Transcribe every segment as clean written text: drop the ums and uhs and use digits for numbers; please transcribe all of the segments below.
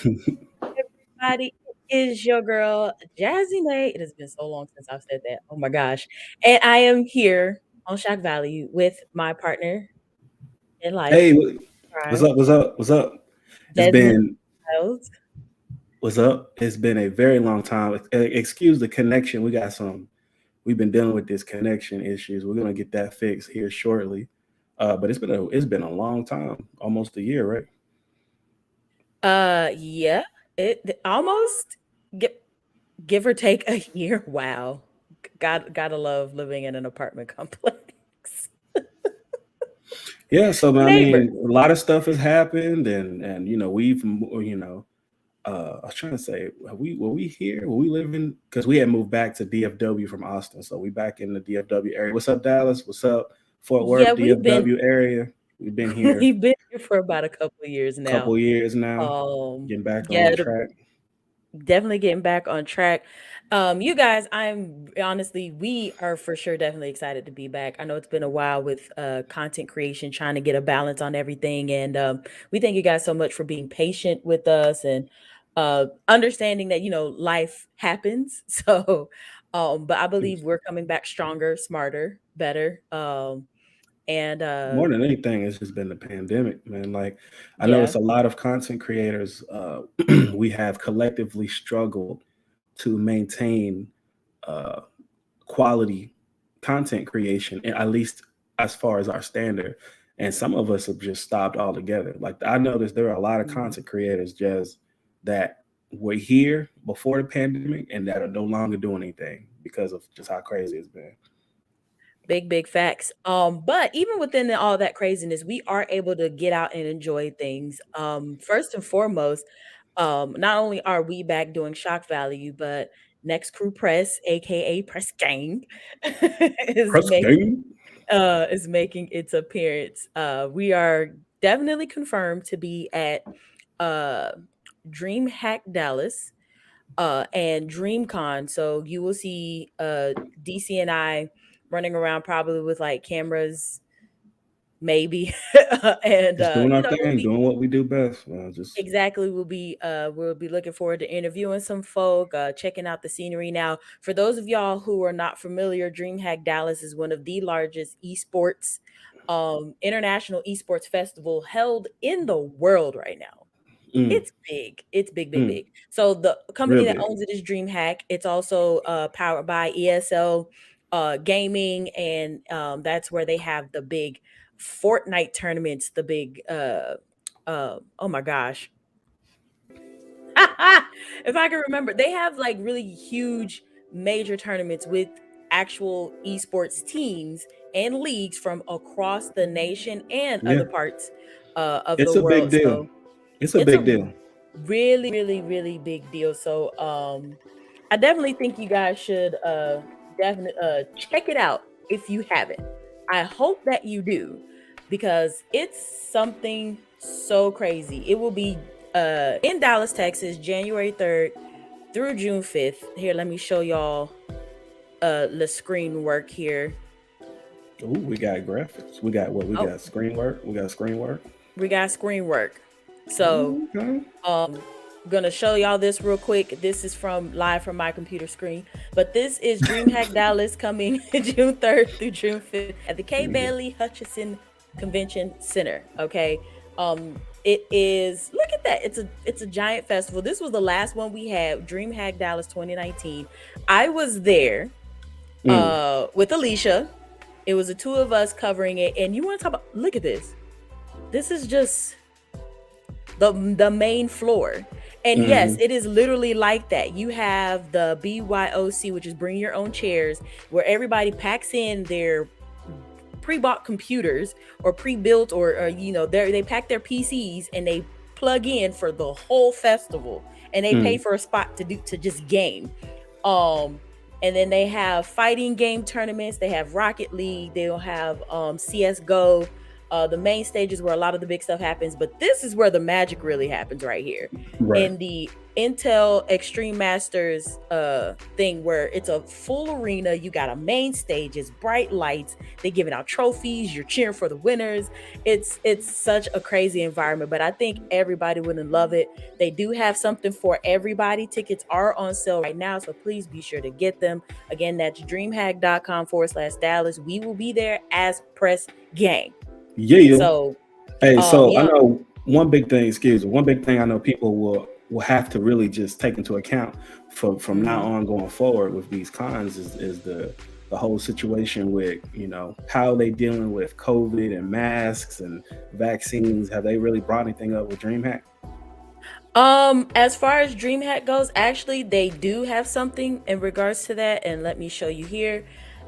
everybody. It is your girl, Jazzy Nate. It has been so long since I've said that. Oh my gosh. And I am here on Shock Valley with my partner in life, Hey, what's crime, up? What's up? What's up? It's Desmond been Miles. what's up? It's been a very long time. Excuse the connection. We've been dealing with this connection issues. We're gonna get that fixed here shortly. But it's been a long time, almost a year, right? Yeah, it almost give, give or take a year. Wow. Gotta love living in an apartment complex. Yeah. So I Neighbor. mean, a lot of stuff has happened, and I was trying to say, were we here? Were we living? Because we had moved back to DFW from Austin, so we back in the DFW area. What's up, Dallas? What's up, Fort Yeah, Worth, DFW area? We've been here we've been here for about a couple of years a couple now. years now, getting back Yeah, on track. definitely getting back on track. You guys, I'm honestly, we are for sure definitely excited to be back. I know it's been a while with content creation, trying to get a balance on everything. And we thank you guys so much for being patient with us and understanding that, life happens. So, but I believe we're coming back stronger, smarter, better. And More than anything, it's just been the pandemic, man. Like, I yeah, noticed a lot of content creators, we have collectively struggled to maintain uh, quality content creation, at least as far as our standard. And some of us have just stopped altogether. Like, I noticed there are a lot of mm, content creators just that were here before the pandemic and that are no longer doing anything because of just how crazy it's been. big facts. But even within all that craziness, we are able to get out and enjoy things. First and foremost, not only are we back doing shock value, but Next Crew Press, aka Press Gang, is Press game. making its appearance. We are definitely confirmed to be at uh DreamHack Dallas and DreamCon. So you will see DC and I running around probably with like cameras, maybe, and Just doing our we'll thing, be doing what we do best. Just exactly. We'll be looking forward to interviewing some folk, checking out the scenery. Now, for those of y'all who are not familiar, DreamHack Dallas is one of the largest esports international esports festival held in the world right now. mm, It's big. It's big, big, mm, big. So the company real that big. owns it is DreamHack. It's also powered by ESL Gaming, and that's where they have the big Fortnite tournaments. The big oh my gosh, if I can remember, they have like really huge major tournaments with actual esports teams and leagues from across the nation and Yeah, other parts of it's the a big world. deal. So It's a it's a big deal. really big deal. So I definitely think you guys should definitely check it out if you haven't. I hope that you do because it's something so crazy. It will be in Dallas, Texas, January 3rd through June 5th. Here, let me show y'all the screen work here. Ooh, we got graphics. We got what? We Oh, got screen work. We got screen work. we got screen work. So Okay. gonna show y'all this real quick. This is from live from my computer screen, but this is DreamHack Dallas coming June 3rd through June 5th at the K Let me get. Bailey Hutchison Convention Center. Okay, it is. Look at that. It's a giant festival. This was the last one we had. DreamHack Dallas 2019. I was there Mm, with Alicia. It was the two of us covering it, and you want to talk about? Look at this. This is just the main floor. And yes, mm, it is literally like that. You have the BYOC, which is bring your own chairs, where everybody packs in their pre-bought computers or pre-built or they pack their PCs and they plug in for the whole festival and they pay mm. for a spot to just game. Um and then they have fighting game tournaments, they have Rocket League, they'll have CS:GO, The main stage is where a lot of the big stuff happens, but this is where the magic really happens right here Right. in the Intel Extreme Masters thing, where it's a full arena. You got a main stage, it's bright lights, they giving out trophies, you're cheering for the winners. It's such a crazy environment, but I think everybody wouldn't love it. They do have something for everybody. Tickets are on sale right now, so please be sure to get them. Again, that's dreamhack.com/Dallas. We will be there as Press Gang. Yeah. So Hey, so I yeah. know one big thing. Excuse me. One big thing I know people will have to really just take into account from now Mm-hmm. on going forward with these cons is the whole situation with, you know, how they dealing with COVID and masks and vaccines. Have they really brought anything up with DreamHack? As far as DreamHack goes, actually, they do have something in regards to that, and let me show you here.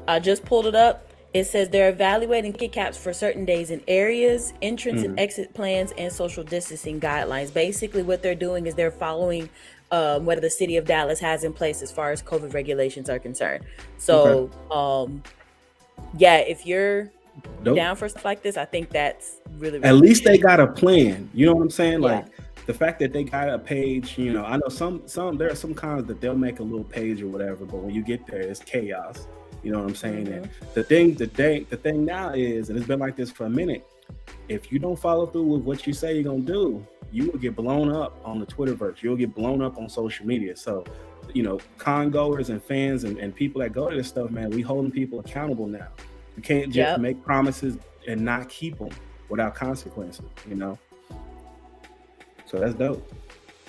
I just pulled it up. It says they're evaluating ticket caps for certain days and areas, entrance and Mm, exit plans, and social distancing guidelines. Basically, what they're doing is they're following what the city of Dallas has in place as far as COVID regulations are concerned. okay. So, yeah, if you're Dope. down for stuff like this, I think that's really, At really least good. they got a plan. You know what I'm saying? Yeah. Like the fact that they got a page, you know, I know some there are some cons that they'll make a little page or whatever, but when you get there, it's chaos. You know what I'm saying? And Mm-hmm. the thing now is, and it's been like this for a minute, if you don't follow through with what you say you're gonna do, you will get blown up on the Twitterverse. You'll get blown up on social media. So, you know, con goers and fans and people that go to this stuff, man, we holding people accountable now. You can't just Yep. make promises and not keep them without consequences, you know? So that's dope.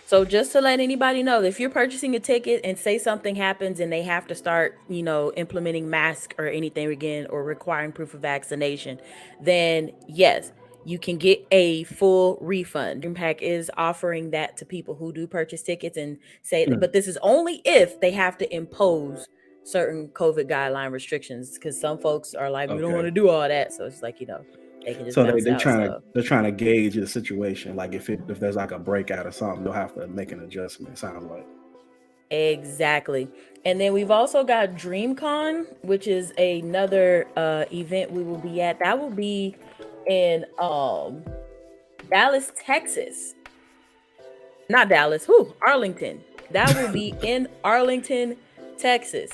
So just to let anybody know, if you're purchasing a ticket and say something happens and they have to start, implementing mask or anything again or requiring proof of vaccination, then yes, you can get a full refund. DreamHack is offering that to people who do purchase tickets and say, Mm, but this is only if they have to impose certain COVID guideline restrictions, because some folks are like, we don't want okay. to do all that. So it's like, they can just So they bounce they out. trying to So they're trying to gauge the situation. Like if there's like a breakout or something, they'll have to make an adjustment. It sounds like. exactly. And then we've also got DreamCon, which is another event we will be at. That will be in Dallas, Texas. Not Dallas, Arlington. That will be in Arlington, Texas.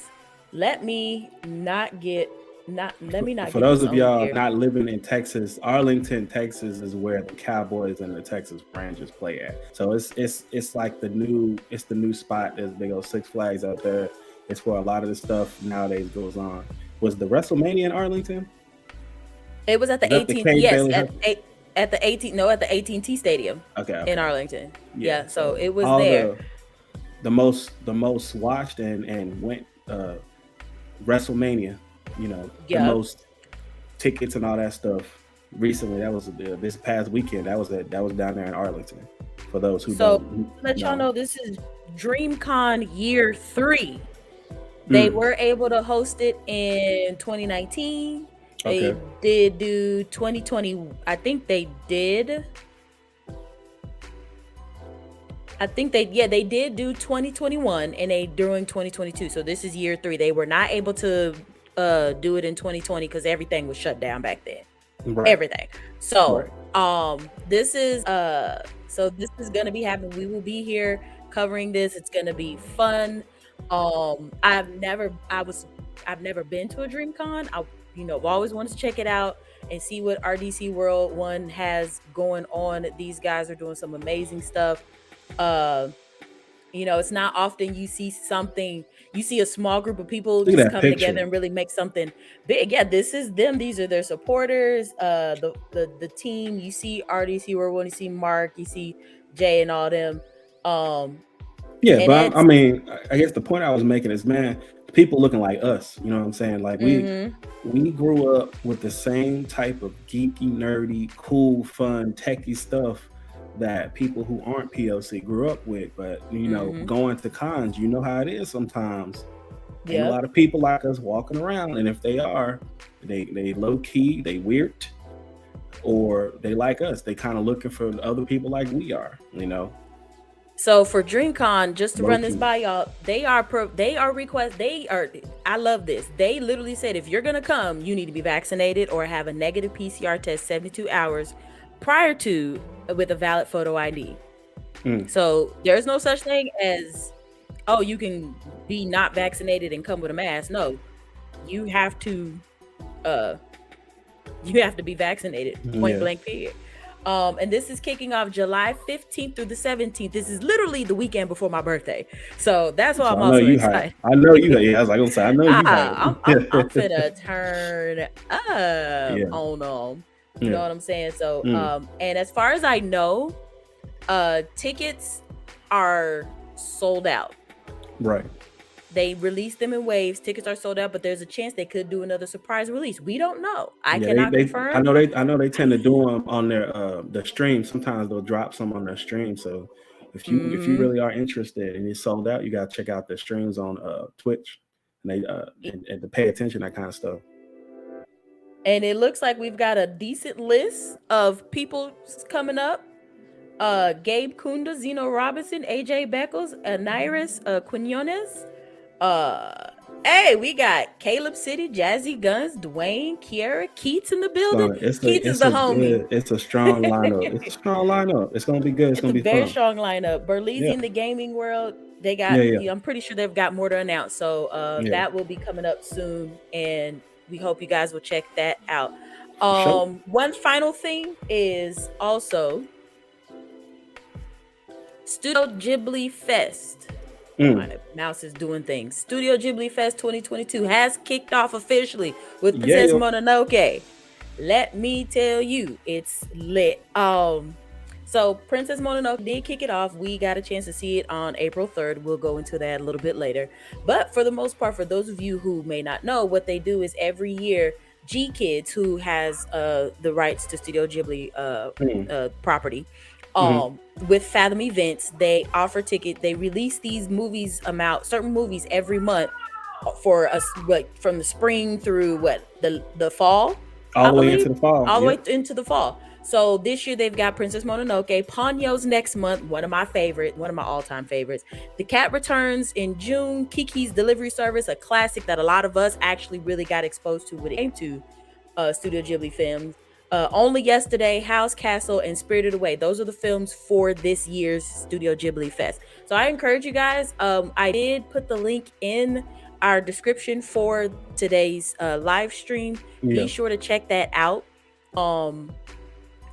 Let me not get not let me not For get those this of on y'all here. not living in Texas, Arlington, Texas is where the Cowboys and the Texas Rangers play at. So it's like the new spot. There's big old Six Flags out there. It's where a lot of the stuff nowadays goes on. Was the WrestleMania in Arlington? It was at Was the that the 18th. Cade Yes, Bailey? at the 18th. No, at the AT&T Stadium Okay, in okay, Arlington. yeah. Yeah, so So it was all there. the most watched and went WrestleMania, you know, the Yep. most tickets and all that stuff recently. That was this past weekend. That was down there in Arlington. For those who So don't to let y'all know, know, this is DreamCon year 3. They mm, were able to host it in 2019. They okay, did do 2020. They did do 2021, and they during 2022. So this is year 3. They were not able to do it in 2020 because everything was shut down back then. right, Everything. So right. this is gonna be happening. We will be here covering this. It's gonna be fun. I've never been to a DreamCon. I've always wanted to check it out and see what RDC World One has going on. These guys are doing some amazing stuff. Uh it's not often you see a small group of people Look at just that come together picture. and really make something big. Yeah, this is them. These are their supporters. The team. You see RDC World One, you see Mark, you see Jay and all them. Um, Yeah, and but I it's mean, I guess the point I was making is, man, people looking like us. You know what I'm saying? Like mm-hmm, we grew up with the same type of geeky, nerdy, cool, fun, techie stuff that people who aren't PLC grew up with. But mm-hmm. going to cons, you know how it is sometimes. Ain't a Yep. lot of people like us walking around, and if they are, they low key, they weird, or they like us. They kind of looking for other people like we are. So for DreamCon, just to Low run this key. by y'all, I love this. They literally said if you're gonna come, you need to be vaccinated or have a negative PCR test 72 hours prior to with a valid photo ID. Mm. So there's no such thing as, oh, you can be not vaccinated and come with a mask. No, you have to uh be vaccinated, point Yeah. blank period. And this is kicking off July 15th through the 17th. This is literally the weekend before my birthday. So that's why So I'm I know also you hype. excited. I know you. Yeah, I was like gonna say I know you I'm hype. finna turn up Yeah. on them. You know Yeah. what I'm saying? So Mm. and as far as I know, tickets are sold out. Right. They released them in waves. Tickets are sold out, but there's a chance they could do another surprise release. We don't know. I Yeah, cannot I confirm. know they tend to do them on their stream. Sometimes they'll drop some on their stream. So if you Mm-hmm. really are interested and it's sold out, you gotta check out the streams on Twitch and they and to pay attention that kind of stuff. And it looks like we've got a decent list of people coming up. Gabe Kunda, Zeno Robinson, AJ Beckles, Nairis Quinones. Uh, hey, we got Caleb City, Jazzy Guns, Dwayne, Kiera, Keats in the building. So Keats is the homie. it's a strong lineup. It's a strong lineup. It's gonna be good. It's It's a gonna be very fun. strong lineup. Berlizzi Yeah. in the gaming world. They got, Yeah. Yeah. I'm pretty sure they've got more to announce. So Yeah. that will be coming up soon. And we hope you guys will check that out. For sure. One final thing is also Studio Ghibli Fest. Mm. My mouse is doing things. Studio Ghibli Fest 2022 has kicked off officially with Yeah. Princess Yeah. Mononoke. Let me tell you, it's lit. So Princess Mononoke did kick it off. We got a chance to see it on April 3rd. We'll go into that a little bit later. But for the most part, for those of you who may not know, what they do is every year, G Kids, who has the rights to Studio Ghibli Mm. property, Mm-hmm. with Fathom Events, they offer ticket. They release these movies certain movies every month for us, what, from the spring through what, the fall, All I the way into believe, the fall. all the way Yep. into the fall. So this year they've got Princess Mononoke, Ponyo's next month, one of my all-time favorites. The Cat returns in June, Kiki's Delivery Service, a classic that a lot of us actually really got exposed to when it came to Studio Ghibli films. Only Yesterday, House Castle, and Spirited Away. Those are the films for this year's Studio Ghibli Fest. So I encourage you guys. I did put the link in our description for today's live stream. Yeah. Be sure to check that out.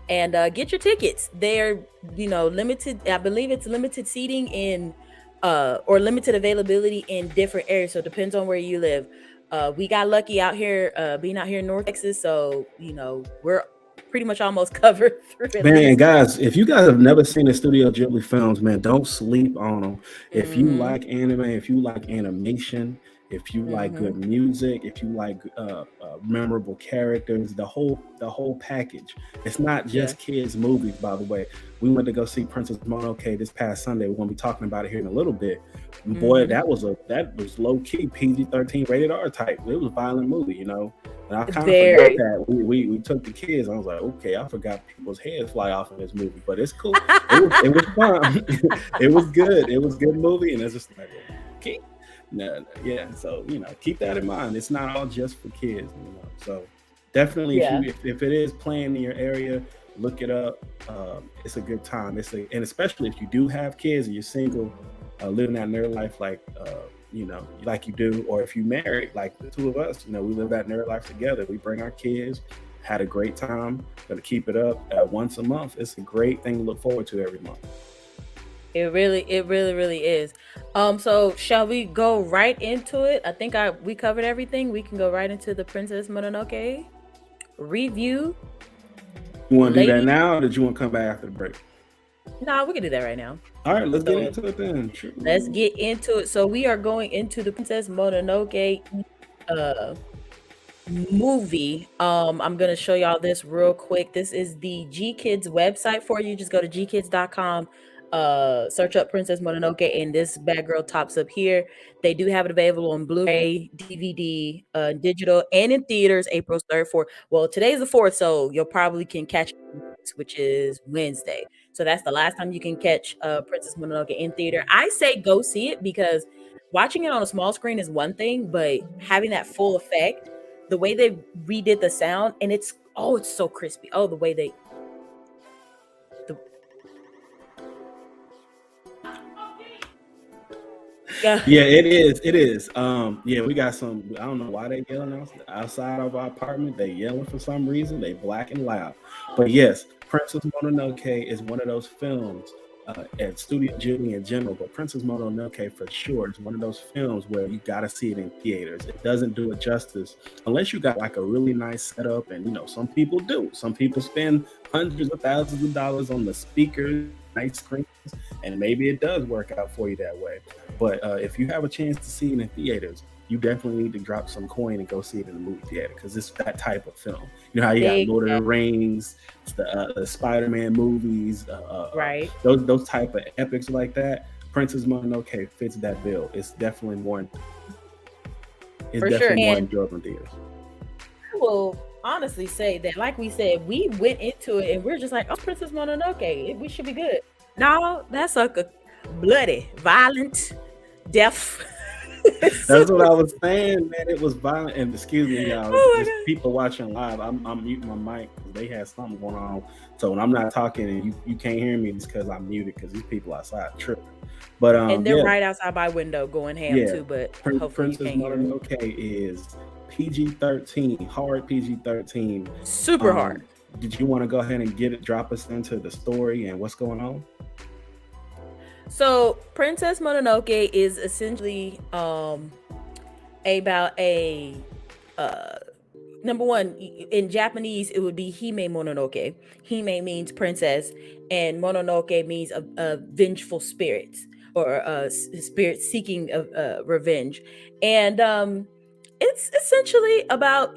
And get your tickets. They're, limited. I believe it's limited seating in or limited availability in different areas. So it depends on where you live. We got lucky out here, being out here in North Texas. So, we're pretty much almost covered through at Man, least. guys, if you guys have never seen the Studio Ghibli films, man, don't sleep on them. If you Mm-hmm. like anime, if you like animation, if you like Mm-hmm. good music, if you like memorable characters, the whole package. It's not Yeah. just kids movies, by the way. We went to go see Princess Mononoke this past Sunday. We're gonna be talking about it here in a little bit. Boy, Mm-hmm. that was low key PG-13 rated R type. It was a violent movie, And I kind of forgot Very. that we took the kids. I was like, okay, I forgot people's heads fly off in this movie, but it's cool. It was fun. It was good. It was a good movie, and it's just like, okay, no, yeah. So keep that in mind. It's not all just for kids. So definitely, Yeah. if it is playing in your area, look it up. It's a good time. And especially if you do have kids and you're single, living that nerd life like you do, or if you married like the two of us, we live that nerd life together. We bring our kids, had a great time, gonna keep it up once a month. It's a great thing to look forward to every month. It really, really is. So shall we go right into it? I think we covered everything. We can go right into the Princess Mononoke review. You want to do that Lady, now, or did you want to come back after the break? nah, we can do that right now. All right, let's get So into it then. Sure. let's get into it. So we are going into the Princess Mononoke uh movie. I'm gonna show y'all this real quick. This is the G Kids website for you. Just go to gkids.com, search up Princess Mononoke, and this bad girl tops up here. They do have it available on Blu-ray, DVD, digital, and in theaters April 3rd, 4th. Well, today's the 4th, so you'll probably can catch it, which is Wednesday. So that's the last time you can catch Princess Mononoke in theater. I say go see it because watching it on a small screen is one thing, but having that full effect, the way they redid the sound, and it's so crispy. Oh, the way they the Yeah, it is. It is. Yeah, we got some. I don't know why they yelling outside of our apartment. They yelling for some reason. They black and loud. But yes, Princess Mononoke is one of those films at Studio Ghibli in general. But Princess Mononoke for sure is one of those films where you got to see it in theaters. It doesn't do it justice unless you got like a really nice setup. And some people do. Some people spend hundreds of thousands of dollars on the speakers, nice screens, and maybe it does work out for you that way. But if you have a chance to see it in theaters, you definitely need to drop some coin and go see it in the movie theater because it's that type of film. You know how you got Lord of the Rings, the Spider-Man movies, right? Those type of epics like that. Princess Mononoke fits that bill. It's definitely more. It's For definitely sure. more enjoyable in theaters. I will honestly say that, like we said, we went into it and we're just like, oh, Princess Mononoke, we should be good. No, that's like a bloody, violent, death. That's what I was saying, man. It was violent. And excuse me, y'all. Just people watching live. I'm muting my mic because they had something going on. So when I'm not talking and you can't hear me, it's because I'm muted because these people outside tripping. But and they're right outside my window going ham too. But hopefully Princess Mononoke is PG-13, hard PG-13, super hard. Did you want to go ahead and drop us into the story and what's going on? So Princess Mononoke is essentially about a number one, in Japanese it would be Hime Mononoke. Hime means princess, and Mononoke means a vengeful spirit, or a spirit seeking revenge. And it's essentially about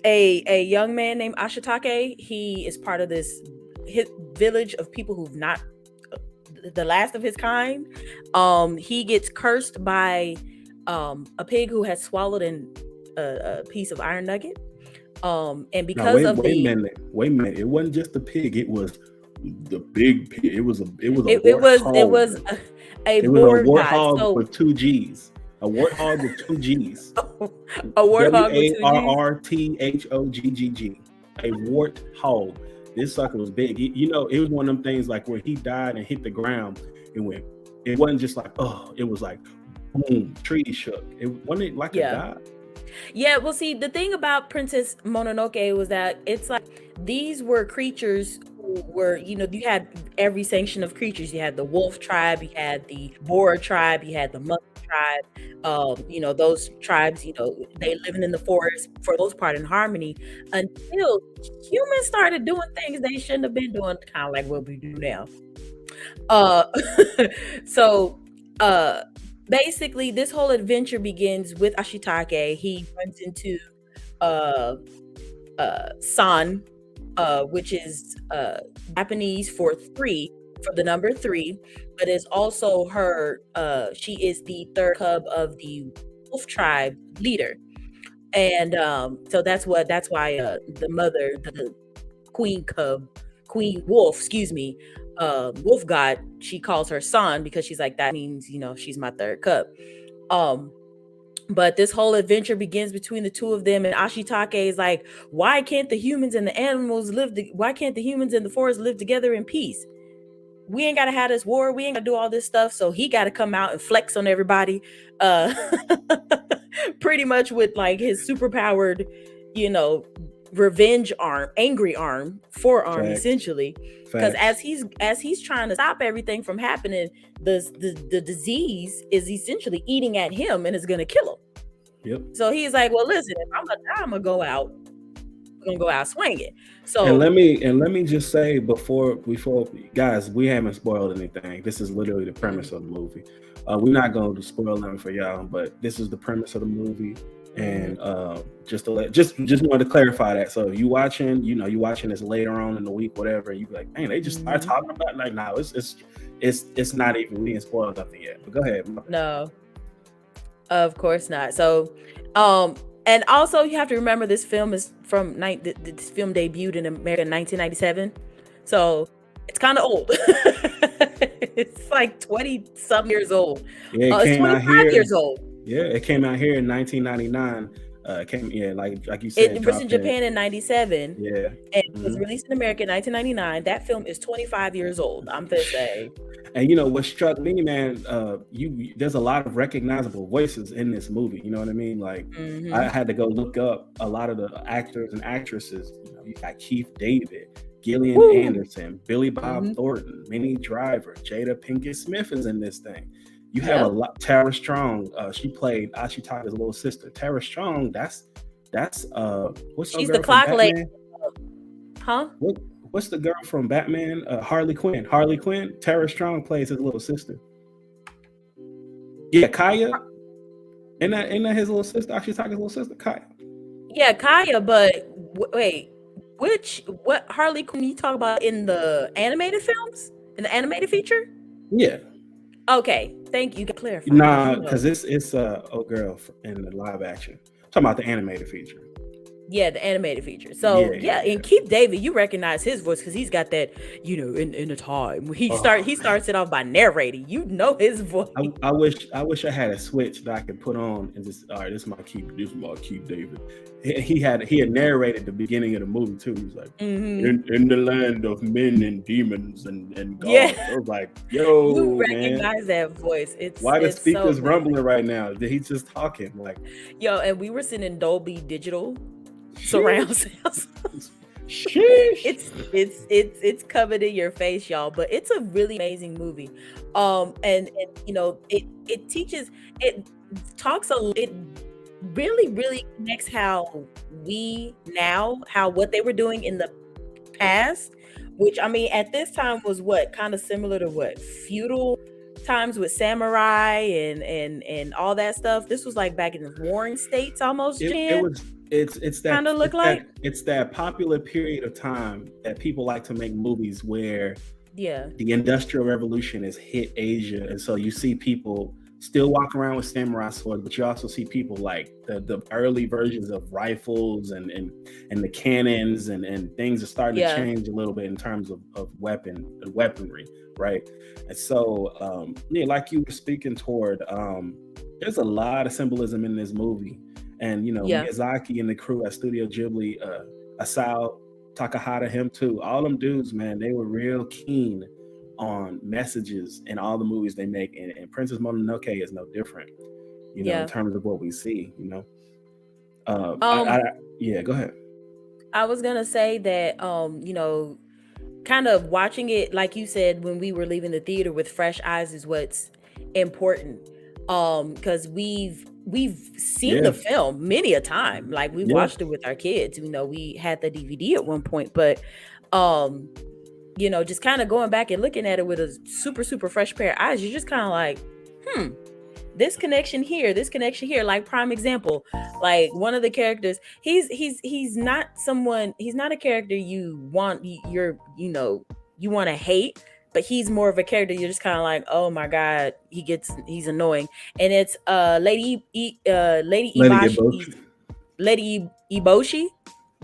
a young man named Ashitake. He is part of this village of people who've not the last of his kind. He gets cursed by a pig who has swallowed a piece of iron nugget. And because wait a minute, it wasn't just the pig, it was the big pig. It was a warthog with 2 G's. A warthog with 2 G's. A warthog with 2 G's. WARTHOGGG. A warthog. This sucker was big. It was one of them things like where he died and hit the ground and went. It wasn't just like, it was like, boom, trees shook. It wasn't like a god. Yeah, well, see, the thing about Princess Mononoke was that it's like these were creatures who were, you had every sanction of creatures. You had the wolf tribe, you had the boar tribe, you had the monkey tribe. Those tribes, they living in the forest for the most part in harmony until humans started doing things they shouldn't have been doing, kind of like what we do now. Basically, this whole adventure begins with Ashitake. He runs into San, which is Japanese for 3, for the number 3, but is also her. She is the 3rd cub of the wolf tribe leader, and so that's why the mother, the queen wolf, wolf god, she calls her son because she's like, that means she's my 3rd cub. But this whole adventure begins between the two of them, and Ashitake is like, why can't the humans and the animals why can't the humans and the forest live together in peace? We ain't gotta have this war, we ain't gotta do all this stuff. So he gotta come out and flex on everybody, pretty much with like his super powered, revenge arm, angry arm, forearm. Facts. Essentially, because as he's trying to stop everything from happening, the disease is essentially eating at him and is gonna kill him. Yep. So he's like, well, listen, if I'm gonna die, I'm gonna go out swinging. So and let me just say before guys, we haven't spoiled anything. This is literally the premise of the movie. We're not going to spoil nothing for y'all, but this is the premise of the movie. And just wanted to clarify that. So you watching this later on in the week, whatever, you be like, man, they just start talking about it. Like, no, it's not even, we didn't spoil nothing yet. But go ahead. No, of course not. So and also you have to remember this film is from this film debuted in America in 1997. So It's kind of old. It's like 20 some years old. Yeah, it It's came out 25 here. years old. Yeah, it came out here in 1999. It came, yeah, like you said, It was in dropped in. Japan in 97 Yeah. and was released in America in 1999. That film is 25 years old. I'm gonna say. And you know what struck me, man? There's a lot of recognizable voices in this movie. You know what I mean? Like, I had to go look up a lot of the actors and actresses. You know, you got Keith David, Gillian Anderson, Billy Bob Thornton, Minnie Driver, Jada Pinkett Smith is in this thing. You have a lot. Tara Strong, she played Ashitaka's little sister. Tara Strong, that's what's She's the the clock lady. Huh? What's the girl from Batman? Harley Quinn. Harley Quinn. Tara Strong plays his little sister. Yeah, Kaya. Isn't that his little sister? Ashitaka's little sister, Kaya. Yeah, Kaya. But wait, what Harley Quinn you talk about in the animated films? In the animated feature? Yeah. Okay, thank you. Clarify. Nah, because it's old girl in the live action. I'm talking about the animated feature. Yeah, the animated feature. So and Keith David, you recognize his voice because he's got that, in the time he starts it off by narrating. You know his voice. I wish I had a switch that I could put on and just, all right, this is my Keith David. He had narrated the beginning of the movie too. He was like, in the land of men and demons and gods. Yeah. I was like, yo, you recognize that voice. Why the speakers rumbling right now? He's just talking like, yo, and we were sitting in Dolby Digital surround sounds. It's covered in your face, y'all, but it's a really amazing movie. And it teaches, it really connects how what they were doing in the past, which I mean at this time was kind of similar to feudal times with samurai and all that stuff. This was like back in the warring states almost. It's that kind of look like it's that popular period of time that people like to make movies where the Industrial Revolution has hit Asia, and so you see people still walking around with samurai swords, but you also see people like the early versions of rifles and the cannons and things are starting to change a little bit in terms of weaponry, right? And so like you were speaking toward, there's a lot of symbolism in this movie. And, Miyazaki and the crew at Studio Ghibli, Asao Takahata, him too, all them dudes, man, they were real keen on messages in all the movies they make. And Princess Mononoke is no different, in terms of what we see, go ahead. I was going to say that, kind of watching it, like you said, when we were leaving the theater with fresh eyes is what's important. Because we've seen the film many a time. Like we watched it with our kids. We had the DVD at one point, but just kind of going back and looking at it with a super, super fresh pair of eyes, you're just kind of like, this connection here. Like prime example, like one of the characters, he's not a character you want to hate. But he's more of a character you're just kind of like, oh my god, he's annoying. And it's Lady Eboshi.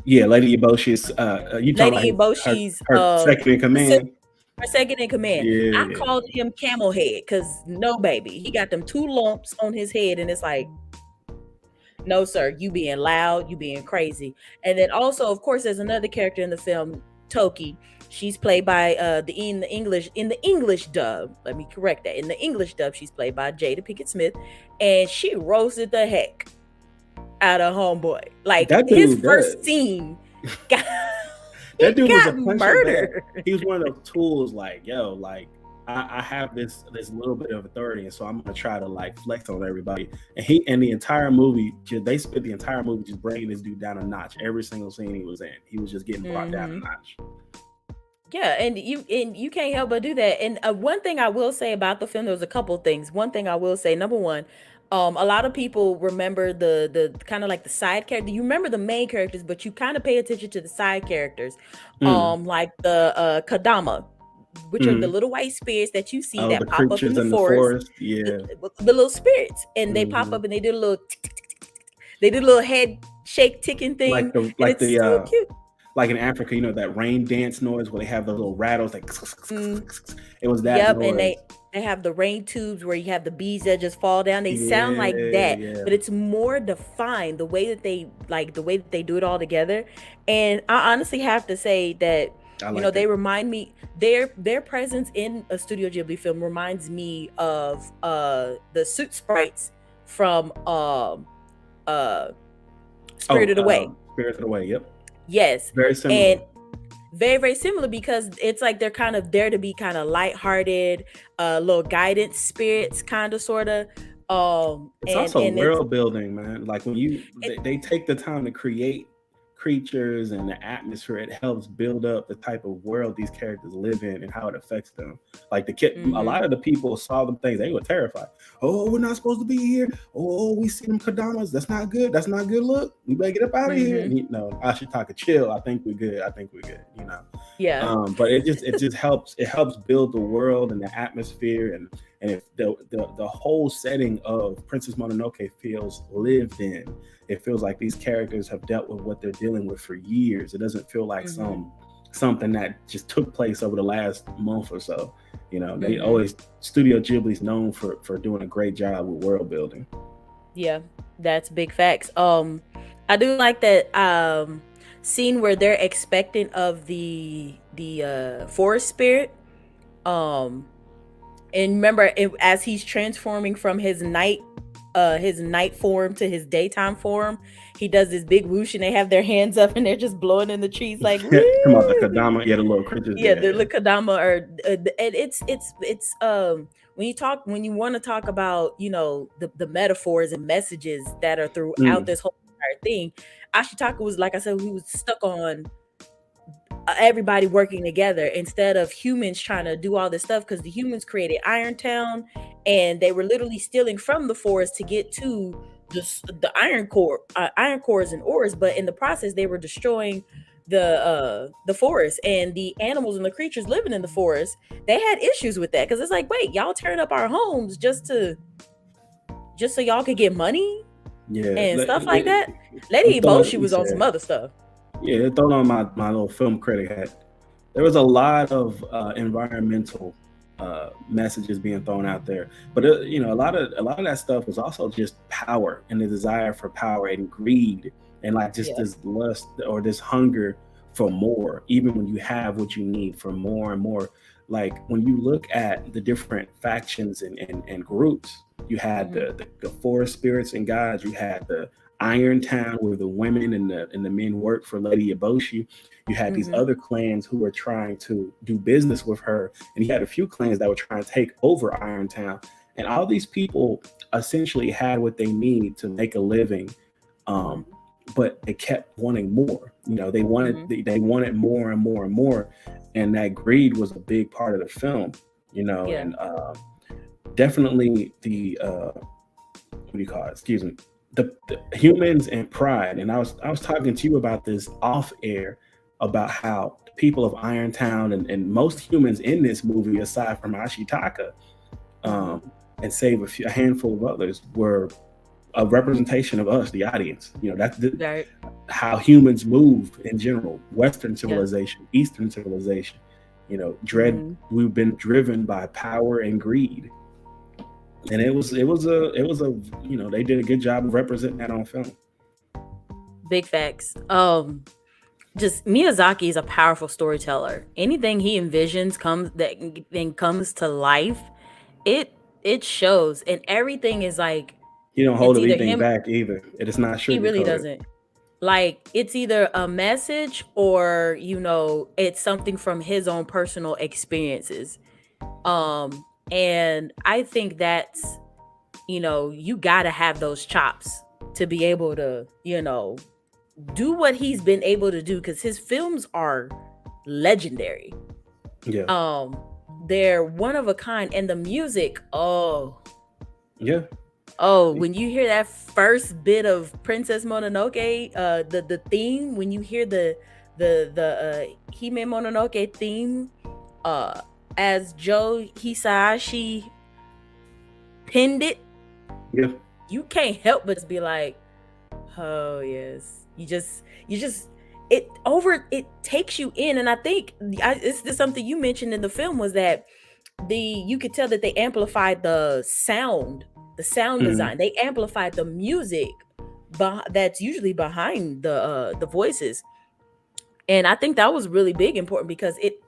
Yeah, Lady Eboshi's Lady Eboshi's her second in command. Her second in command. Yeah. I called him Camel Head because no, baby, he got them 2 lumps on his head, and it's like, no, sir, you being loud, you being crazy. And then also, of course, there's another character in the film, Toki. She's played by in the English dub. Let me correct that. In the English dub, she's played by Jada Pinkett Smith, and she roasted the heck out of homeboy. Like his first scene, that dude was a murdered. He was one of those tools. Like, yo, like I have this little bit of authority, and so I'm gonna try to like flex on everybody. And the entire movie, they spent the entire movie just bringing this dude down a notch. Every single scene he was in, he was just getting brought down a notch. Yeah, and you can't help but do that. And one thing I will say about the film, there was a couple of things. One thing I will say, number one, a lot of people remember the kind of like the side character. You remember the main characters, but you kind of pay attention to the side characters, like the Kadama, which are the little white spirits that you see that pop up in the forest. Yeah, the little spirits, and they pop up and they do a little head shake ticking thing. Like the so cute. like in Africa, you know, that rain dance noise where they have those little rattles, like Mm, it was that yep, and noise. they have the rain tubes where you have the bees that just fall down. They sound Yeah, like that, yeah, but it's more defined the way that they do it all together. And I honestly have to say that I you know like they it. remind me their presence in a Studio Ghibli film reminds me of the suit sprites from uh Oh, Spirited Away. Spirited Away. Yep, Yes. very similar. And very, very similar because it's like they're kind of there to be kind of lighthearted, little guidance spirits, kind of sort of. It's also And it's world building, man. Like when it, they take the time to create creatures and the atmosphere, it helps build up the type of world these characters live in and how it affects them. Like the kid, a mm-hmm, lot of the people saw them things, they were terrified. Oh, we're not supposed to be here. Oh, we see them Kadamas. That's not good. That's not good. Look, we better get up out of here. mm-hmm, And Ashitaka, chill. I think we're good. I think we're good. yeah, But it just helps build the world and the atmosphere and if the whole setting of Princess Mononoke feels lived in. It feels like these characters have dealt with what they're dealing with for years. It doesn't feel like mm-hmm, something that just took place over the last month or so. They mm-hmm, always Studio Ghibli's known for doing a great job with world building. yeah. That's big facts. I do like that scene where they're expectant of the forest spirit. Um, and remember as he's transforming from his night form to his daytime form, he does this big whoosh and they have their hands up and they're just blowing in the trees like Come on, the woo. Kadama, yeah, the little creatures, Yeah, yeah, the yeah. Likadama are and it's when you want to talk about the metaphors and messages that are throughout Mm, this whole entire thing. Ashitaka was, like I said, he was stuck on everybody working together instead of humans trying to do all this stuff, because the humans created Irontown and they were literally stealing from the forest to get to the iron cores and ores, but in the process they were destroying the forest, and the animals and the creatures living in the forest, they had issues with that because it's like, wait, y'all tearing up our homes just so y'all could get money yeah, and stuff like that. I'm Lady throwing, Eboshi you was on some said, other stuff. yeah, throwing on my little film critic hat. There was a lot of environmental messages being thrown out there, but a lot of that stuff was also just power and the desire for power and greed and like just Yeah. this lust or this hunger for more, even when you have what you need for more and more. Like when you look at the different factions and groups, you had Hmm. the forest spirits and gods, you had the Iron Town where the women and the men worked for Lady Eboshi. You had these Hmm. other clans who were trying to do business with her, and you had a few clans that were trying to take over Irontown. And all these people essentially had what they need to make a living, um, Hmm. but they kept wanting more. They wanted Hmm. they wanted more and more and more, and that greed was a big part of the film. Yeah. And definitely the what do you call it? Excuse me. The humans and pride. And I was talking to you about this off air about how the people of Irontown and most humans in this movie, aside from Ashitaka, Hmm. um, and save a handful of others, were a representation of us, the audience. Right. How humans move in general. Western Yeah. civilization, Eastern civilization. Dread. Hmm. We've been driven by power and greed, and it was a they did a good job of representing that on film. Big facts. Just Miyazaki is a powerful storyteller. Anything he envisions comes that then comes to life. It it shows, and everything is like He don't it's hold either anything him. back either. It is not He really sugarcoated. doesn't. Like it's either a message or it's something from his own personal experiences. And I think that's you got to have those chops to be able to do what he's been able to do, because his films are legendary. Yeah, um they're one of a kind, and the music, yeah, when you hear that first bit of Princess Mononoke, the theme, when you hear the Hime Mononoke theme, uh as Joe Hisashi pinned it, yeah. you can't help but be like, oh yes. You just it takes you in. And I think this something you mentioned in the film was that you could tell that they amplified the sound, Mhm. design. They amplified the music that's usually behind the voices. And I think that was really big important because it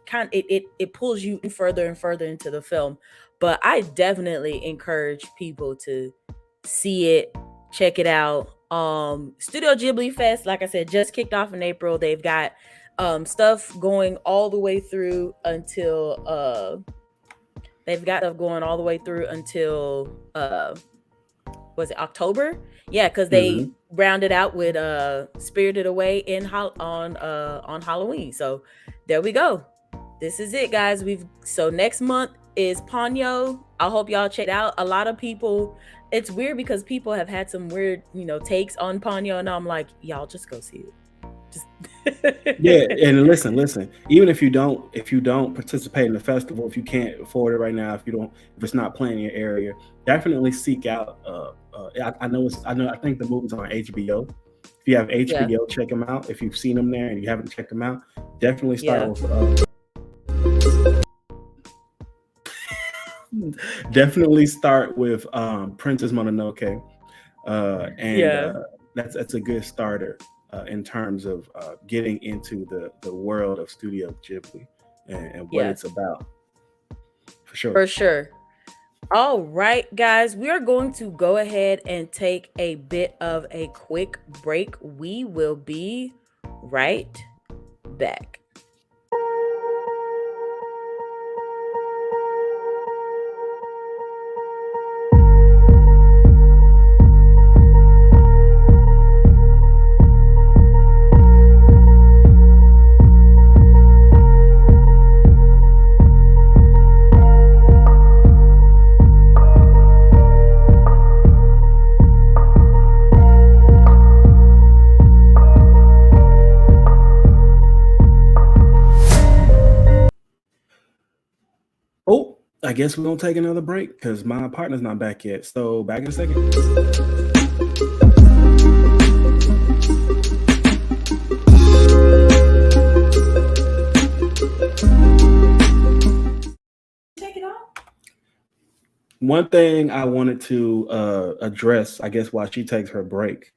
pulls you further and further into the film. But I definitely encourage people to see it, check it out. Studio Ghibli Fest, like I said, just kicked off in April. They've got stuff going all the way through until was it October? Yeah, because they Mhm. rounded out with Spirited Away on Halloween. So there we go. This is it, guys. So next month is Ponyo. I hope y'all check it out. A lot of people, it's weird because people have had some weird, takes on Ponyo, and I'm like, y'all just go see it. Yeah, Just and listen. Even if you don't participate in the festival, if you can't afford it right now, if it's not playing in your area, definitely seek out. I think the movie's on HBO. If you have yeah, HBO, check them out. If you've seen them there and you haven't checked them out, definitely start yeah, with. Definitely start with Princess Mononoke, and yeah, that's a good starter in terms of getting into the world of Studio Ghibli and what yeah, it's about, for sure. for sure. All right, guys, we are going to go ahead and take a bit of a quick break. We will be right back. Oh, I guess we're gonna take another break because my partner's not back yet. So back in a second. Take it off. One thing I wanted to address, I guess, while she takes her break.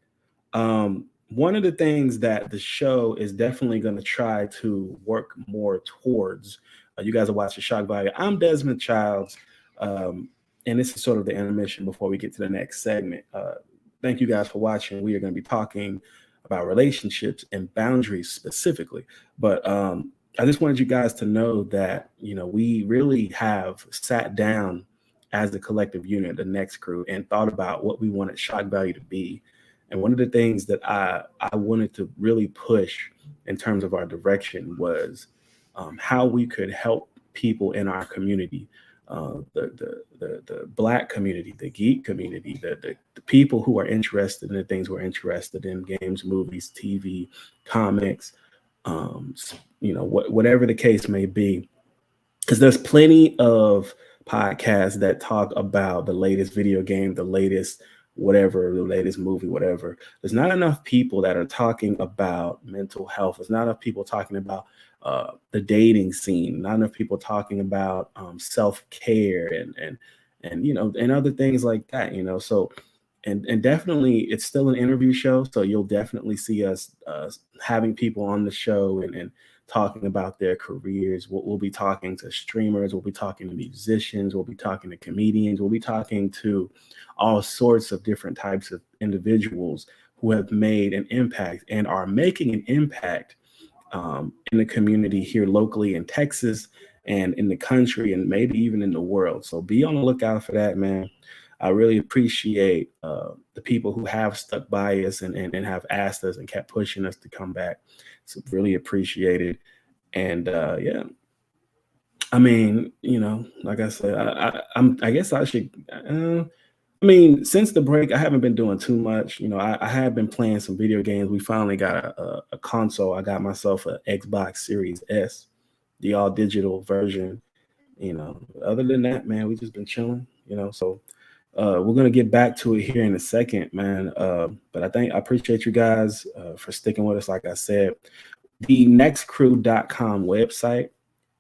One of the things that the show is definitely going to try to work more towards. You guys are watching Shock Value. I'm Desmond Childs, um, and this is sort of the intermission before we get to the next segment. Thank you guys for watching. We are going to be talking about relationships and boundaries specifically, but I just wanted you guys to know that we really have sat down as a collective unit, the next crew, and thought about what we wanted Shock Value to be. And one of the things that I wanted to really push in terms of our direction was how we could help people in our community, the Black community, the geek community, the people who are interested in the things we're interested in: games, movies, TV, comics, um, whatever the case may be. Because there's plenty of podcasts that talk about the latest video game, the latest whatever, the latest movie, whatever. There's not enough people that are talking about mental health. There's not enough people talking about the dating scene. Not enough people talking about self care and and other things like that. So and definitely it's still an interview show, so you'll definitely see us having people on the show and talking about their careers. We'll be talking to streamers, we'll be talking to musicians, we'll be talking to comedians, we'll be talking to all sorts of different types of individuals who have made an impact and are making an impact in the community here locally in Texas and in the country and maybe even in the world. So be on the lookout for that, man. I really appreciate the people who have stuck by us and have asked us and kept pushing us to come back. So really appreciate it. And yeah, I mean, like I said, I guess I should. I mean, since the break, I haven't been doing too much. I have been playing some video games. We finally got a console. I got myself an Xbox Series S, the all digital version. Other than that, man, we just been chilling. So we're gonna get back to it here in a second, man. But I appreciate you guys for sticking with us. Like I said, The nextcrew.com website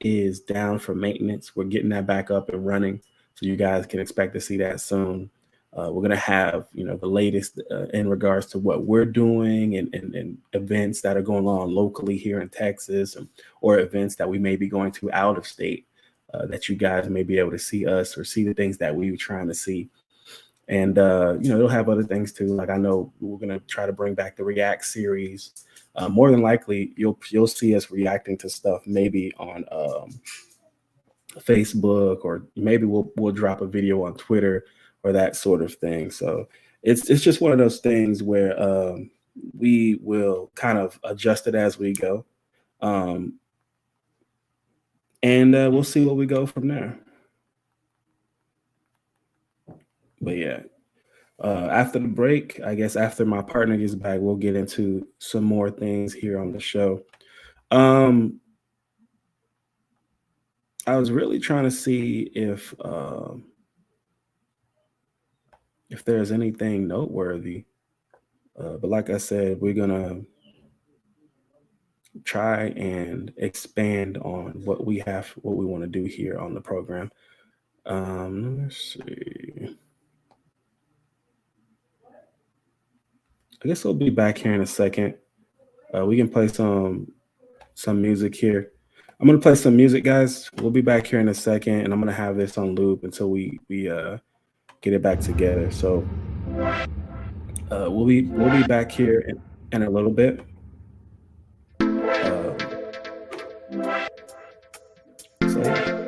is down for maintenance. We're getting that back up and running, so you guys can expect to see that soon. We're gonna have the latest in regards to what we're doing and events that are going on locally here in Texas, or events that we may be going to out of state, that you guys may be able to see us or see the things that we were trying to see. And it'll have other things too. Like, I know we're gonna try to bring back the React series. More than likely, you'll see us reacting to stuff maybe on Facebook, or maybe we'll drop a video on Twitter or that sort of thing. So it's just one of those things where we will kind of adjust it as we go, um, and we'll see where we go from there. But yeah, after the break, I guess after my partner gets back, we'll get into some more things here on the show. Um, I was really trying to see if there's anything noteworthy, but like I said, we're gonna try and expand on what we want to do here on the program. Let's see. I guess we'll be back here in a second. We can play some music here. I'm gonna play some music, guys. We'll be back here in a second, and I'm gonna have this on loop until we get it back together. So we'll be back here in a little bit. Um, so yeah.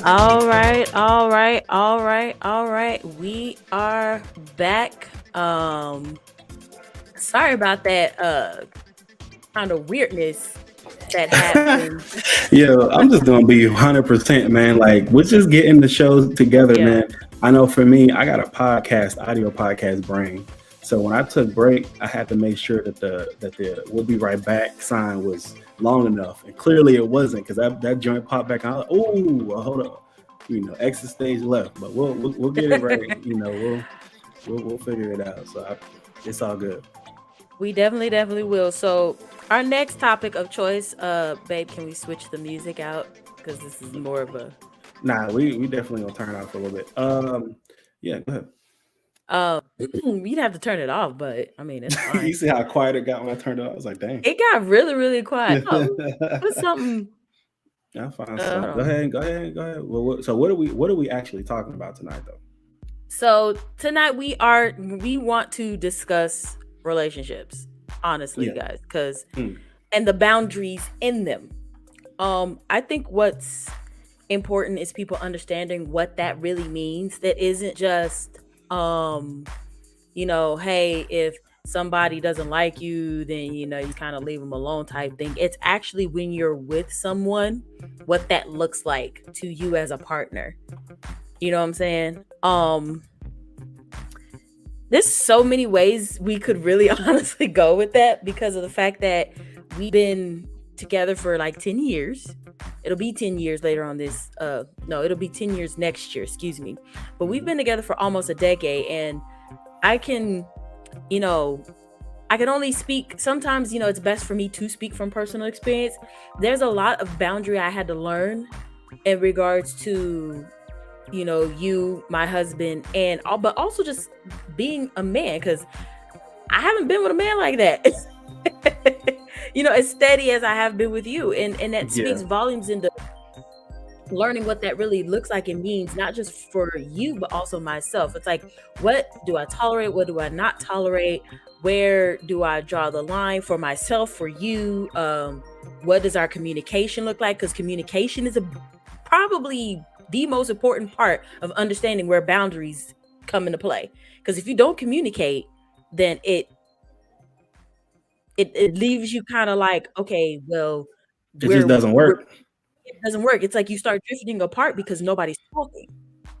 All right, all right, all right, all right. We are back. Sorry about that kind of weirdness that happened. Yo, I'm just gonna be 100%, man. Like, we're just getting the shows together, Yeah. man. I know for me, I got a audio podcast brain. So when I took break, I had to make sure that the "we'll be right back" sign was long enough, and clearly it wasn't, because that joint popped back. I was like, "Oh, well, hold up, exit stage left," but we'll get it right. We'll figure it out. So it's all good. We definitely will. So our next topic of choice, babe, can we switch the music out? Because this is more of a Nah, we definitely gonna turn it out for a little bit. Yeah, go ahead. You'd have to turn it off, but I mean, it's You fine. see how quiet it got when I turned it off? I was like, dang. It got really, really quiet. Oh, what's something? I'll find Hold something. Go on. ahead. Go ahead. Go ahead. Well, so what are we actually talking about tonight, though? So tonight we want to discuss relationships, honestly, Yeah. guys, because Mm. and the boundaries in them. I think what's important is people understanding what that really means. That isn't just um, hey, if somebody doesn't like you, then you kind of leave them alone type thing. It's actually when you're with someone, what that looks like to you as a partner. You know what I'm saying? There's so many ways we could really honestly go with that because of the fact that we've been together for like 10 years. It'll be 10 years later on this no, it'll be 10 years next year, excuse me. But we've been together for almost a decade, and I can, you know, I can only speak sometimes, it's best for me to speak from personal experience. There's a lot of boundary I had to learn in regards to you, my husband, and all, but also just being a man, because I haven't been with a man like that. As steady as I have been with you, and that Yeah. speaks volumes into learning what that really looks like and means, not just for you but also myself. It's like, what do I tolerate, what do I not tolerate, where do I draw the line for myself, for you? What does our communication look like? Because communication is probably the most important part of understanding where boundaries come into play. Because if you don't communicate, then it leaves you kind of like, okay, well, It just doesn't we're work. it doesn't work. It's like you start drifting apart because nobody's talking.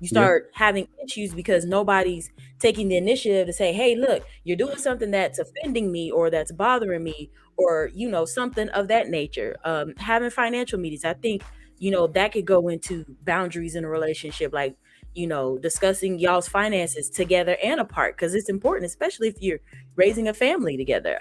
You Yeah. start having issues because nobody's taking the initiative to say, hey, look, you're doing something that's offending me or that's bothering me, or, something of that nature. Having financial meetings, I think, that could go into boundaries in a relationship, like, discussing y'all's finances together and apart, because it's important, especially if you're raising a family together.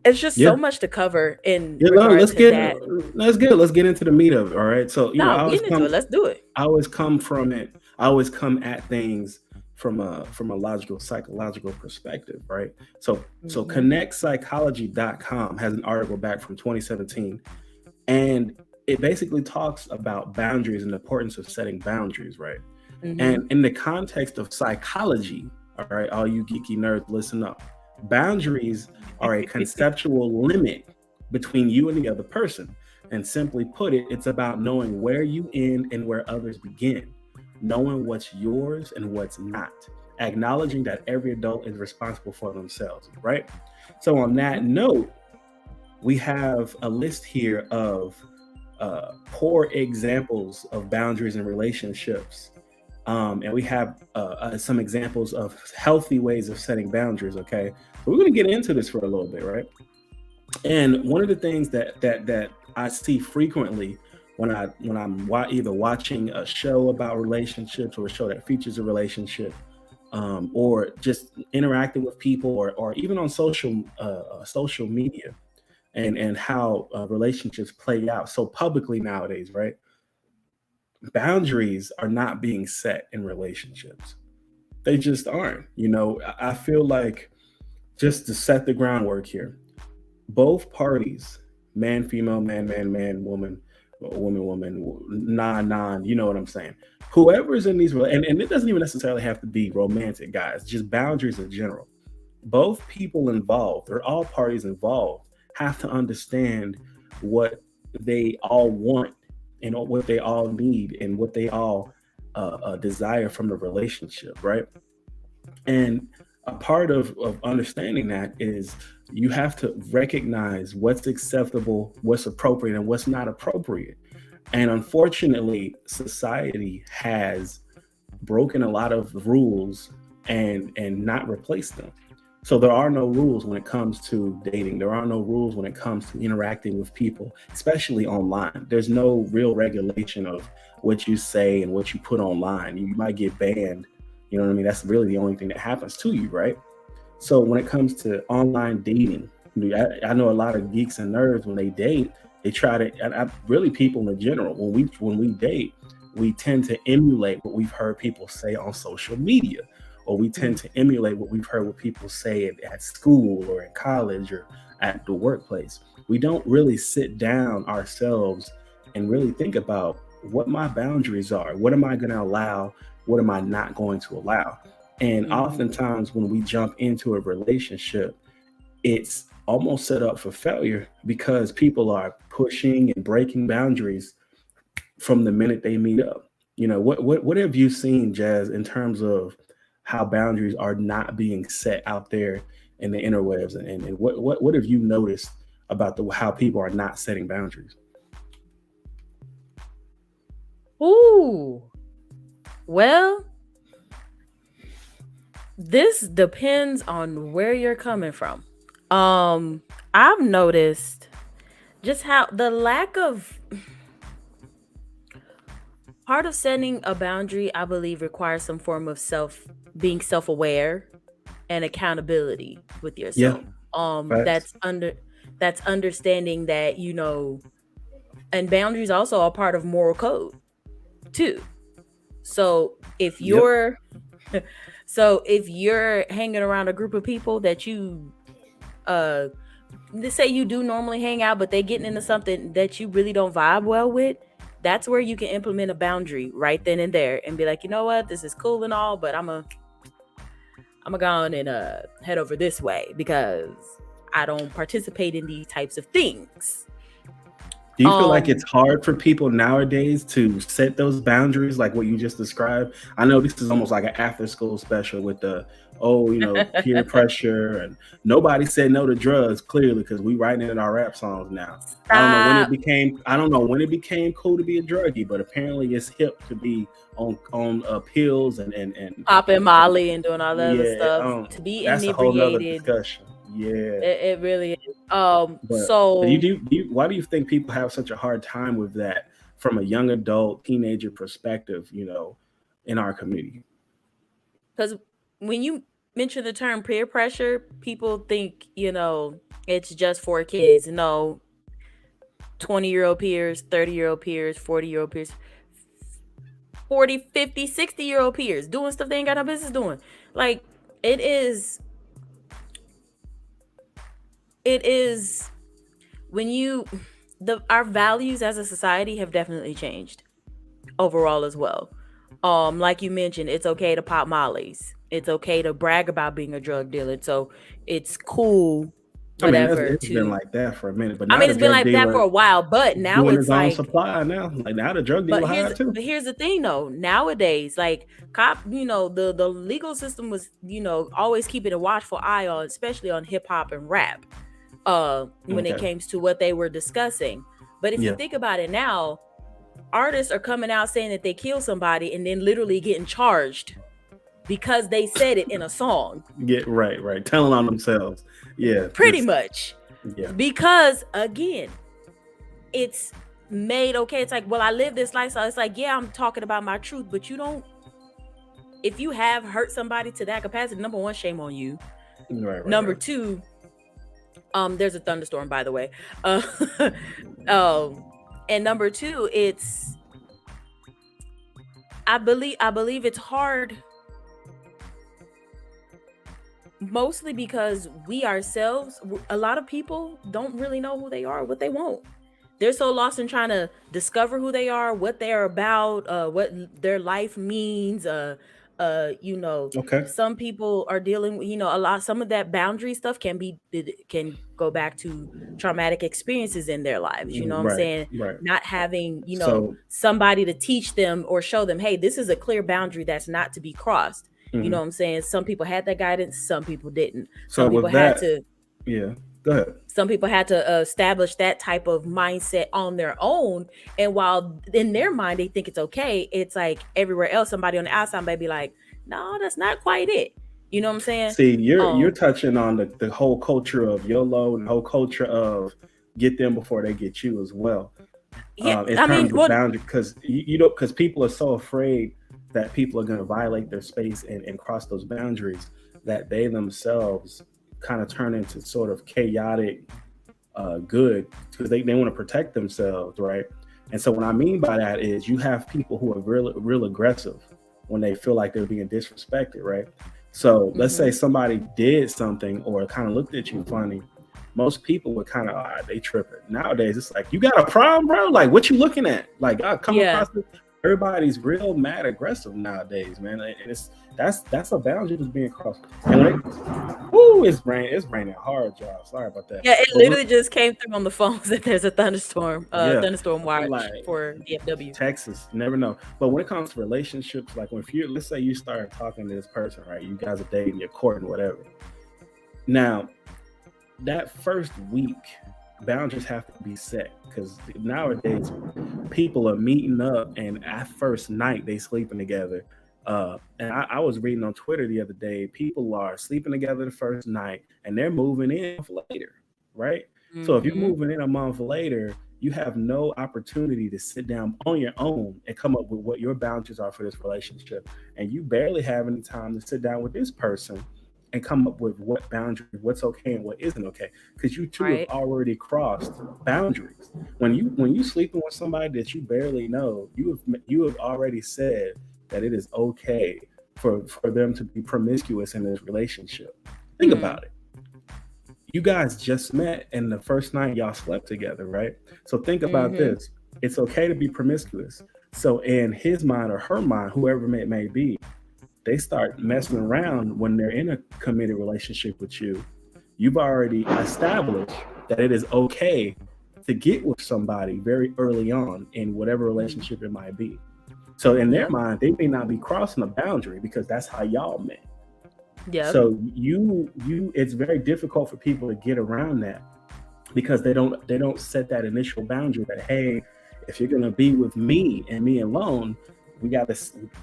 It's just Yeah. so much to cover in Yeah. No, regard to that. let's get into the meat of it. All right. So No, we getting into it. Let's do it. I always come from it. I always come at things from a logical, psychological perspective, right? So Hmm. connectpsychology.com has an article back from 2017, and it basically talks about boundaries and the importance of setting boundaries, right? Hmm. And in the context of psychology, all right, all you geeky nerds, listen up. Boundaries are a conceptual limit between you and the other person. And simply put it, it's about knowing where you end and where others begin, knowing what's yours and what's not, acknowledging that every adult is responsible for themselves, right? So, on that note, we have a list here of poor examples of boundaries in relationships, and we have some examples of healthy ways of setting boundaries. Okay, so we're going to get into this for a little bit, right? And one of the things that I see frequently when I'm either watching a show about relationships or a show that features a relationship, or just interacting with people, or even on social media, and how relationships play out so publicly nowadays, right? Boundaries are not being set in relationships. They just aren't. I feel like, just to set the groundwork here, both parties, man, female, man, woman, woman, non, you know what I'm saying? Whoever's in these, and it doesn't even necessarily have to be romantic, guys, just boundaries in general. Both people involved, or all parties involved, have to understand what they all want, and what they all need, and what they all desire from the relationship, right? And a part of understanding that is, you have to recognize what's acceptable, what's appropriate, and what's not appropriate. And unfortunately, society has broken a lot of rules and not replaced them. So there are no rules when it comes to dating. There are no rules when it comes to interacting with people, especially online. There's no real regulation of what you say and what you put online. You might get banned. You know what I mean? That's really the only thing that happens to you, right? So when it comes to online dating, I know a lot of geeks and nerds, when they date, they try to, and really people in general, when we date, we tend to emulate what we've heard people say on social media, or we tend to emulate what we've heard what people say at school or in college or at the workplace. We don't really sit down ourselves and really think about what my boundaries are. What am I going to allow? What am I not going to allow? And Mm-hmm. oftentimes, when we jump into a relationship, it's almost set up for failure because people are pushing and breaking boundaries from the minute they meet up. What have you seen, Jazz, in terms of how boundaries are not being set out there in the interwebs, and what have you noticed about the how people are not setting boundaries? Ooh. Well, this depends on where you're coming from. I've noticed just how the lack of part of setting a boundary, I believe, requires some form of being self-aware and accountability with Yeah, yourself. facts. That's understanding that, and boundaries also are part of moral code too. So if Yep. you're so if you're hanging around a group of people that you uh let's say you do normally hang out, but they getting into something that you really don't vibe well with, that's where you can implement a boundary right then and there and be like, you know what, this is cool and all, but I'm gonna go on and head over this way because I don't participate in these types of things. Do you feel like it's Um hard for people nowadays to set those boundaries, like what you just described? I know this is almost like an after-school special with the peer pressure, and nobody said no to drugs clearly because we writing it in our rap songs now. Stop I don't know when it became cool to be a druggie, but apparently it's hip to be on pills popping and Molly and doing all the other yeah, stuff to be that's a whole nother inebriated. discussion. Yeah. It really is. But So why do you think people have such a hard time with that from a young adult, teenager perspective, in our community? because when you mention the term peer pressure, people think, it's just for kids. No, 20-year-old peers, 30-year-old peers, 40-year-old peers, 40, 50, 60-year-old peers doing stuff they ain't got no business doing. Like, it is, it is when our values as a society have definitely changed overall as well. Like you mentioned, it's okay to pop mollies. It's okay to brag about being a drug dealer. So it's cool, I mean, whatever. it's been To like that for a minute, but I now mean, the it's been drug like that for dealer a while, but is now doing it's his own like, supply now. Like now the drug but dealer hired too. here's the thing though. Nowadays, like cop, the legal system was, always keeping a watchful eye on, especially on hip hop and rap, when it Okay. came to what they were discussing. But if you Yeah. think about it now, artists are coming out saying that they killed somebody and then literally getting charged because they said it in a song. Get right, right. Telling on themselves. Yeah. Pretty much. Yeah. Because again, it's made okay. It's like, well, I live this lifestyle. It's like, yeah, I'm talking about my truth, but you don't, if you have hurt somebody to that capacity, number one, shame on you. Right, right, Number right. two, there's a thunderstorm, by the way. Uh um and number two, it's I believe it's hard mostly because we ourselves, a lot of people don't really know who they are, what they want. They're so lost in trying to discover who they are, what they are about, what their life means. You know, Okay. some people are dealing with, a lot. Some of that boundary stuff can go back to traumatic experiences in their lives. You know what I'm Right, saying? right. Not having, So, somebody to teach them or show them, hey, this is a clear boundary that's not to be crossed. You know mhm. what I'm saying? Some people had that guidance, some people didn't. So with that, yeah, go ahead. Some people had to establish that type of mindset on their own. And while in their mind they think it's okay, it's like everywhere else, somebody on the outside may be like, no, that's not quite it. You know what I'm saying? See, you're Um, touching on the whole culture of YOLO and the whole culture of get them before they get you as well. yeah, In I mean, terms of well, boundary, because you know, because people are so afraid that people are going to violate their space and cross those boundaries that they themselves kind of turn into sort of chaotic good because they want to protect themselves, right? And so what I mean by that is you have people who are real aggressive, when they feel like they're being disrespected, right? So let's say somebody did something or kind of looked at you funny. Most people would kind of, they tripping. Nowadays, it's like, you got a problem, bro? Like, what you looking at? Like, I come Yeah. across it. Everybody's real mad aggressive nowadays, man. And it's that's a boundary that's being crossed. And when it's raining hard, y'all. Sorry about that. Yeah, it But literally just came through on the phones that there's a yeah, thunderstorm watch like for DFW. Texas, you never know. But when it comes to relationships, like when if you let's say you start talking to this person, right? You guys are dating, you're courting, whatever. Now, that first week, boundaries have to be set because nowadays people are meeting up and at first night they sleeping together. And I was reading on Twitter the other day, people are sleeping together the first night and they're moving in later, right? So if you're Mhm. moving in a month later, you have no opportunity to sit down on your own and come up with what your boundaries are for this relationship. And you barely have any time to sit down with this person and come up with what boundaries, what's okay and what isn't okay, because you two have Right. already crossed boundaries. When you sleeping with somebody that you barely know, you have already said that it is okay for them to be promiscuous in this relationship. Think Mm. about it. You guys just met and the first night y'all slept together, right? So think about Mhm. this. It's okay to be promiscuous. So in his mind or her mind, whoever it may be, they start messing around when they're in a committed relationship with you. You've already established that it is okay to get with somebody very early on in whatever Mm. relationship it might be. So in their Yep. mind, they may not be crossing a boundary because that's how y'all met. Yep. So it's very difficult for people to get around that because they don't set that initial boundary that, hey, if you're gonna be with me and me alone, we gotta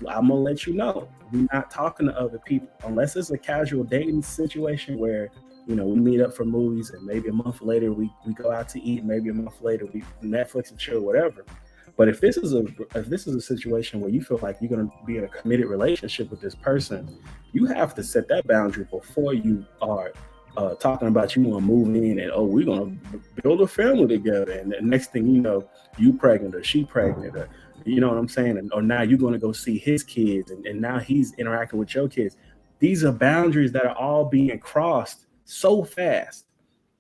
I'm gonna let you know we're not talking to other people unless it's a casual dating situation where we meet up for movies and maybe a month later we go out to eat, maybe a month later we Netflix and chill, whatever. But if this is a situation where you feel like you're going to be in a committed relationship with this person, you have to set that boundary before you are talking about you want to move in and, oh, we're going to build a family together, and the next thing you know, you pregnant or she pregnant, or you know what I'm saying, or now you're going to go see his kids, and now he's interacting with your kids. These are boundaries that are all being crossed so fast.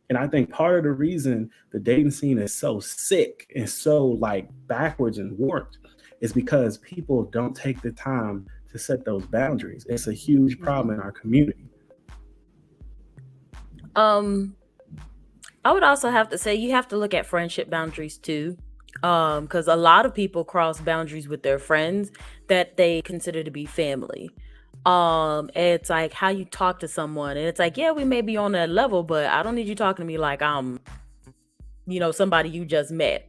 And I think part of the reason the dating scene is so sick and so like backwards and warped is because people don't take the time to set those boundaries. It's a huge Mhm. problem in our community. Um, I would also have to say you have to look at friendship boundaries too. Because a lot of people cross boundaries with their friends that they consider to be family. It's like how you talk to someone, and it's like, yeah, we may be on that level, but I don't need you talking to me like somebody you just met.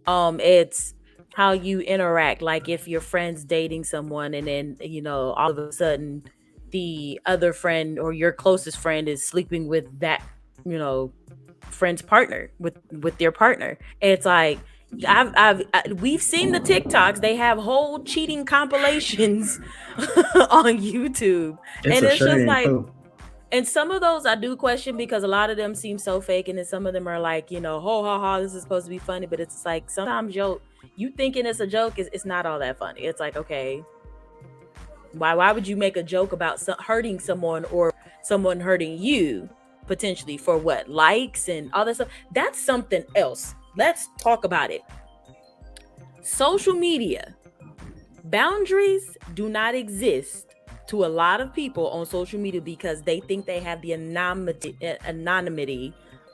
It's how you interact. Like if your friend's dating someone and then, all of a sudden the other friend or your closest friend is sleeping with that, you know, friend's partner with their partner. It's like we've seen the TikToks. They have whole cheating compilations on YouTube. It's And a it's just shame like, too. and some of those I do question because a lot of them seem so fake, and then some of them are like, ho ha ha, this is supposed to be funny, but it's like sometimes you thinking it's a joke is it's not all that funny. It's like, okay, why would you make a joke about hurting someone or someone hurting you potentially for what likes and all that stuff? That's something else. Let's talk about it. Social media boundaries do not exist to a lot of people on social media because they think they have the anonymity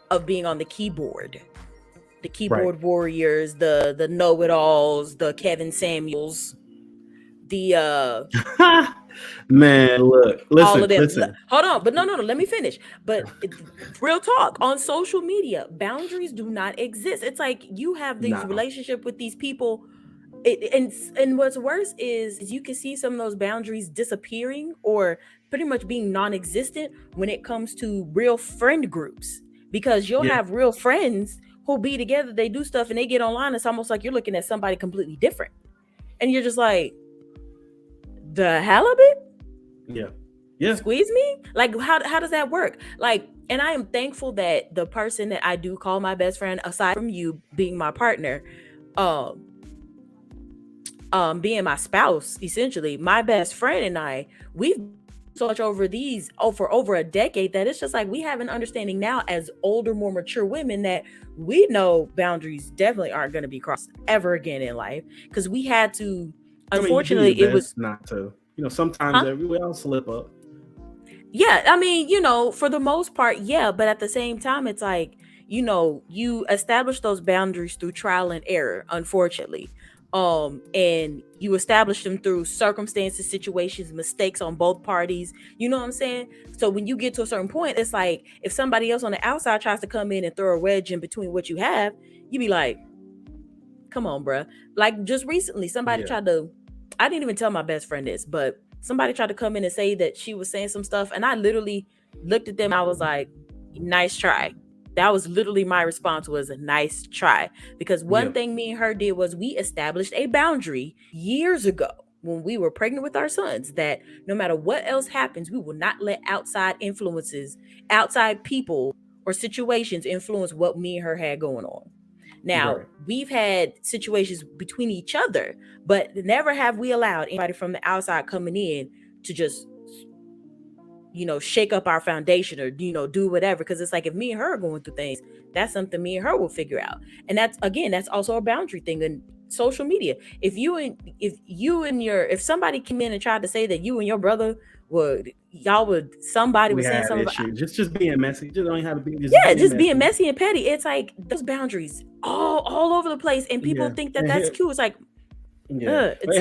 of being on the keyboard. The Right. keyboard warriors, the know-it-alls, the Kevin Samuels, the Man, look, all listen, of them. listen. Hold on, but no, let me finish. But real talk, on social media, boundaries do not exist. It's like you have these Nah. relationship with these people. And what's worse is you can see some of those boundaries disappearing or pretty much being non-existent when it comes to real friend groups, because you'll Yeah. have real friends who'll be together, they do stuff, and they get online. It's almost like you're looking at somebody completely different, and you're just like, the halibut Yeah. Yeah. squeeze me, like how does that work? Like, and I am thankful that the person that I do call my best friend, aside from you being my partner, um being my spouse, essentially, my best friend and I, we've been through so much over these for over a decade that it's just like we have an understanding now as older, more mature women that we know boundaries definitely aren't going to be crossed ever again in life because we had to. I mean, you do your Unfortunately, it was, best not to. Sometimes huh? we all slip up. Yeah, I mean, for the most part, yeah, but at the same time, it's like, you establish those boundaries through trial and error, unfortunately. And you establish them through circumstances, situations, mistakes on both parties. You know what I'm saying? So when you get to a certain point, it's like if somebody else on the outside tries to come in and throw a wedge in between what you have, you be like, come on, bruh. Like just recently, somebody Yeah, tried to, I didn't even tell my best friend this, but somebody tried to come in and say that she was saying some stuff. And I literally looked at them. I was like, nice try. That was literally my response was a nice try. Because yeah, one thing me and her did was we established a boundary years ago when we were pregnant with our sons that no matter what else happens, we will not let outside influences, outside people or situations influence what me and her had going on. Now, right. we've had situations between each other, but never have we allowed anybody from the outside coming in to just, shake up our foundation or, do whatever. Cause it's like if me and her are going through things, that's something me and her will figure out. And that's, again, that's also a boundary thing in social media. If somebody came in and tried to say that you and your brother somebody We was saying had something about, issues. Just being messy. Just don't have to be. Just yeah, being just being messy. messy and petty. It's like those boundaries all over the place, and people Yeah. think that that's cute. It's like, Yeah, and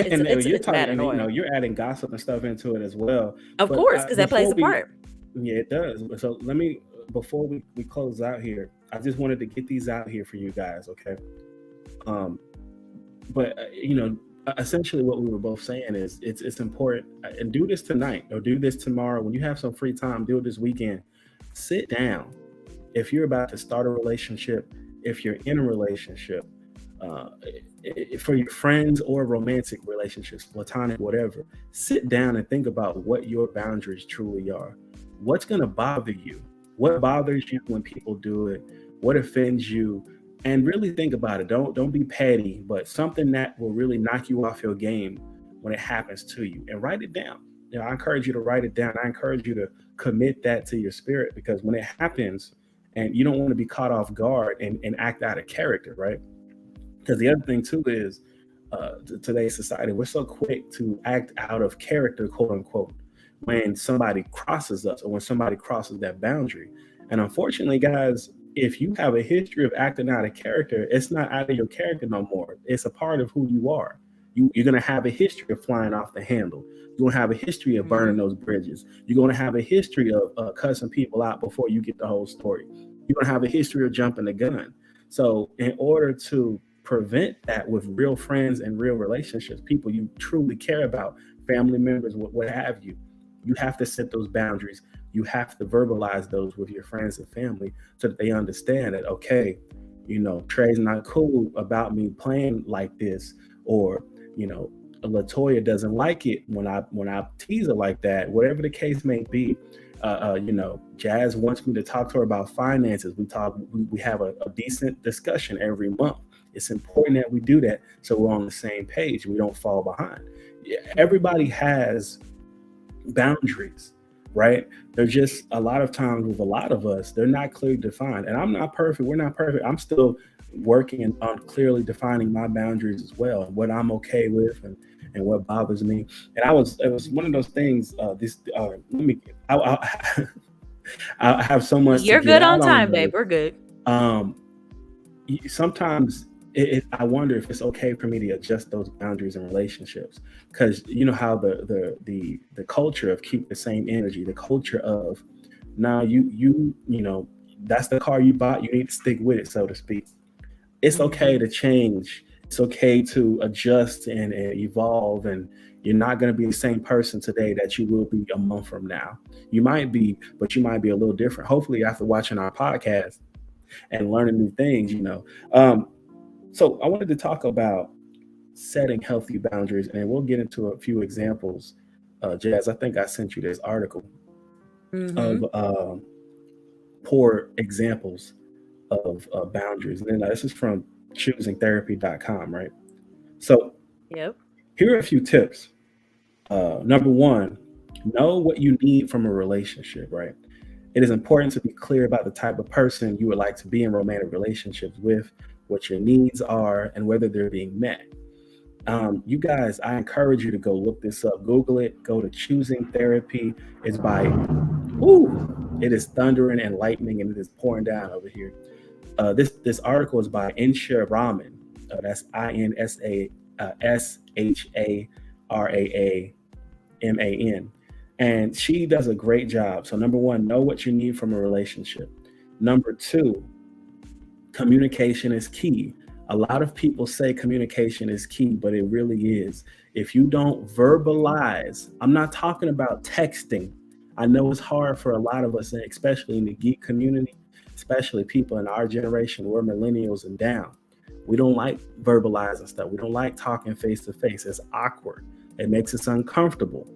you're it's talking, mad and annoying. you're adding gossip and stuff into it as well. Of But course, because that plays before a we, part. yeah, it does. So let me, before we close out here, I just wanted to get these out here for you guys, okay? Um, but essentially, what we were both saying is it's important, and do this tonight or do this tomorrow when you have some free time. Do it this weekend. Sit down. If you're about to start a relationship, if you're in a relationship, uh, for your friends or romantic relationships, platonic, whatever, sit down and think about what your boundaries truly are. What's going to bother you? What bothers you when people do it? What offends you? And really think about it. Don't be petty, but something that will really knock you off your game when it happens to you, and write it down. I encourage you to write it down. I encourage you to commit that to your spirit, because when it happens, and you don't want to be caught off guard and act out of character, right? Because the other thing too is, today's society, we're so quick to act out of character, quote unquote, when somebody crosses us or when somebody crosses that boundary. And unfortunately, guys, if you have a history of acting out of character, it's not out of your character no more. It's a part of who you are. You're going to have a history of flying off the handle. You're going to have a history of burning Hmm. those bridges. You're going to have a history of cussing people out before you get the whole story. You're going to have a history of jumping the gun. So, in order to prevent that with real friends and real relationships, people you truly care about, family members, what have you, you have to set those boundaries. You have to verbalize those with your friends and family so that they understand that, okay, Trey's not cool about me playing like this, or, you know, Latoya doesn't like it when I tease her like that, whatever the case may be. Jazz wants me to talk to her about finances. We have a decent discussion every month. It's important that we do that so we're on the same page. We don't fall behind. Yeah, everybody has boundaries, right? They're just, a lot of times with a lot of us, they're not clearly defined. And I'm not perfect. We're not perfect. I'm still working on clearly defining my boundaries as well, what I'm okay with, and what bothers me. And it was one of those things. This let me I I have so much to You're get good out on on time, babe. this. We're good. Um, Sometimes I wonder if it's okay for me to adjust those boundaries in relationships, because you know how the culture of keep the same energy, the culture of, now that's the car you bought, you need to stick with it, so to speak. It's okay Hmm. to change. It's okay to adjust and evolve, and you're not going to be the same person today that you will be a month from now. You might be, but you might be a little different, hopefully after watching our podcast and learning new things, um, so I wanted to talk about setting healthy boundaries, and we'll get into a few examples. Jazz, I think I sent you this article of Hmm. poor examples of boundaries. And then this is from choosingtherapy.com, right? So Yep. Here are a few tips. Number one, know what you need from a relationship, right? It is important to be clear about the type of person you would like to be in romantic relationships with, what your needs are, and whether they're being met. You guys, I encourage you to go look this up. Google it. Go to Choosing Therapy. It's by, whoo, it is thundering and lightning, and it is pouring down over here. This article is by Insha Raman. That's INSHARAAMAN. And she does a great job. So, number one, know what you need from a relationship. Number two, communication is key. A lot of people say communication is key, but it really is. If you don't verbalize, I'm not talking about texting. I know it's hard for a lot of us, especially in the geek community, especially people in our generation. We're millennials and down. We don't like verbalizing stuff. We don't like talking face to face. It's awkward. It makes us uncomfortable.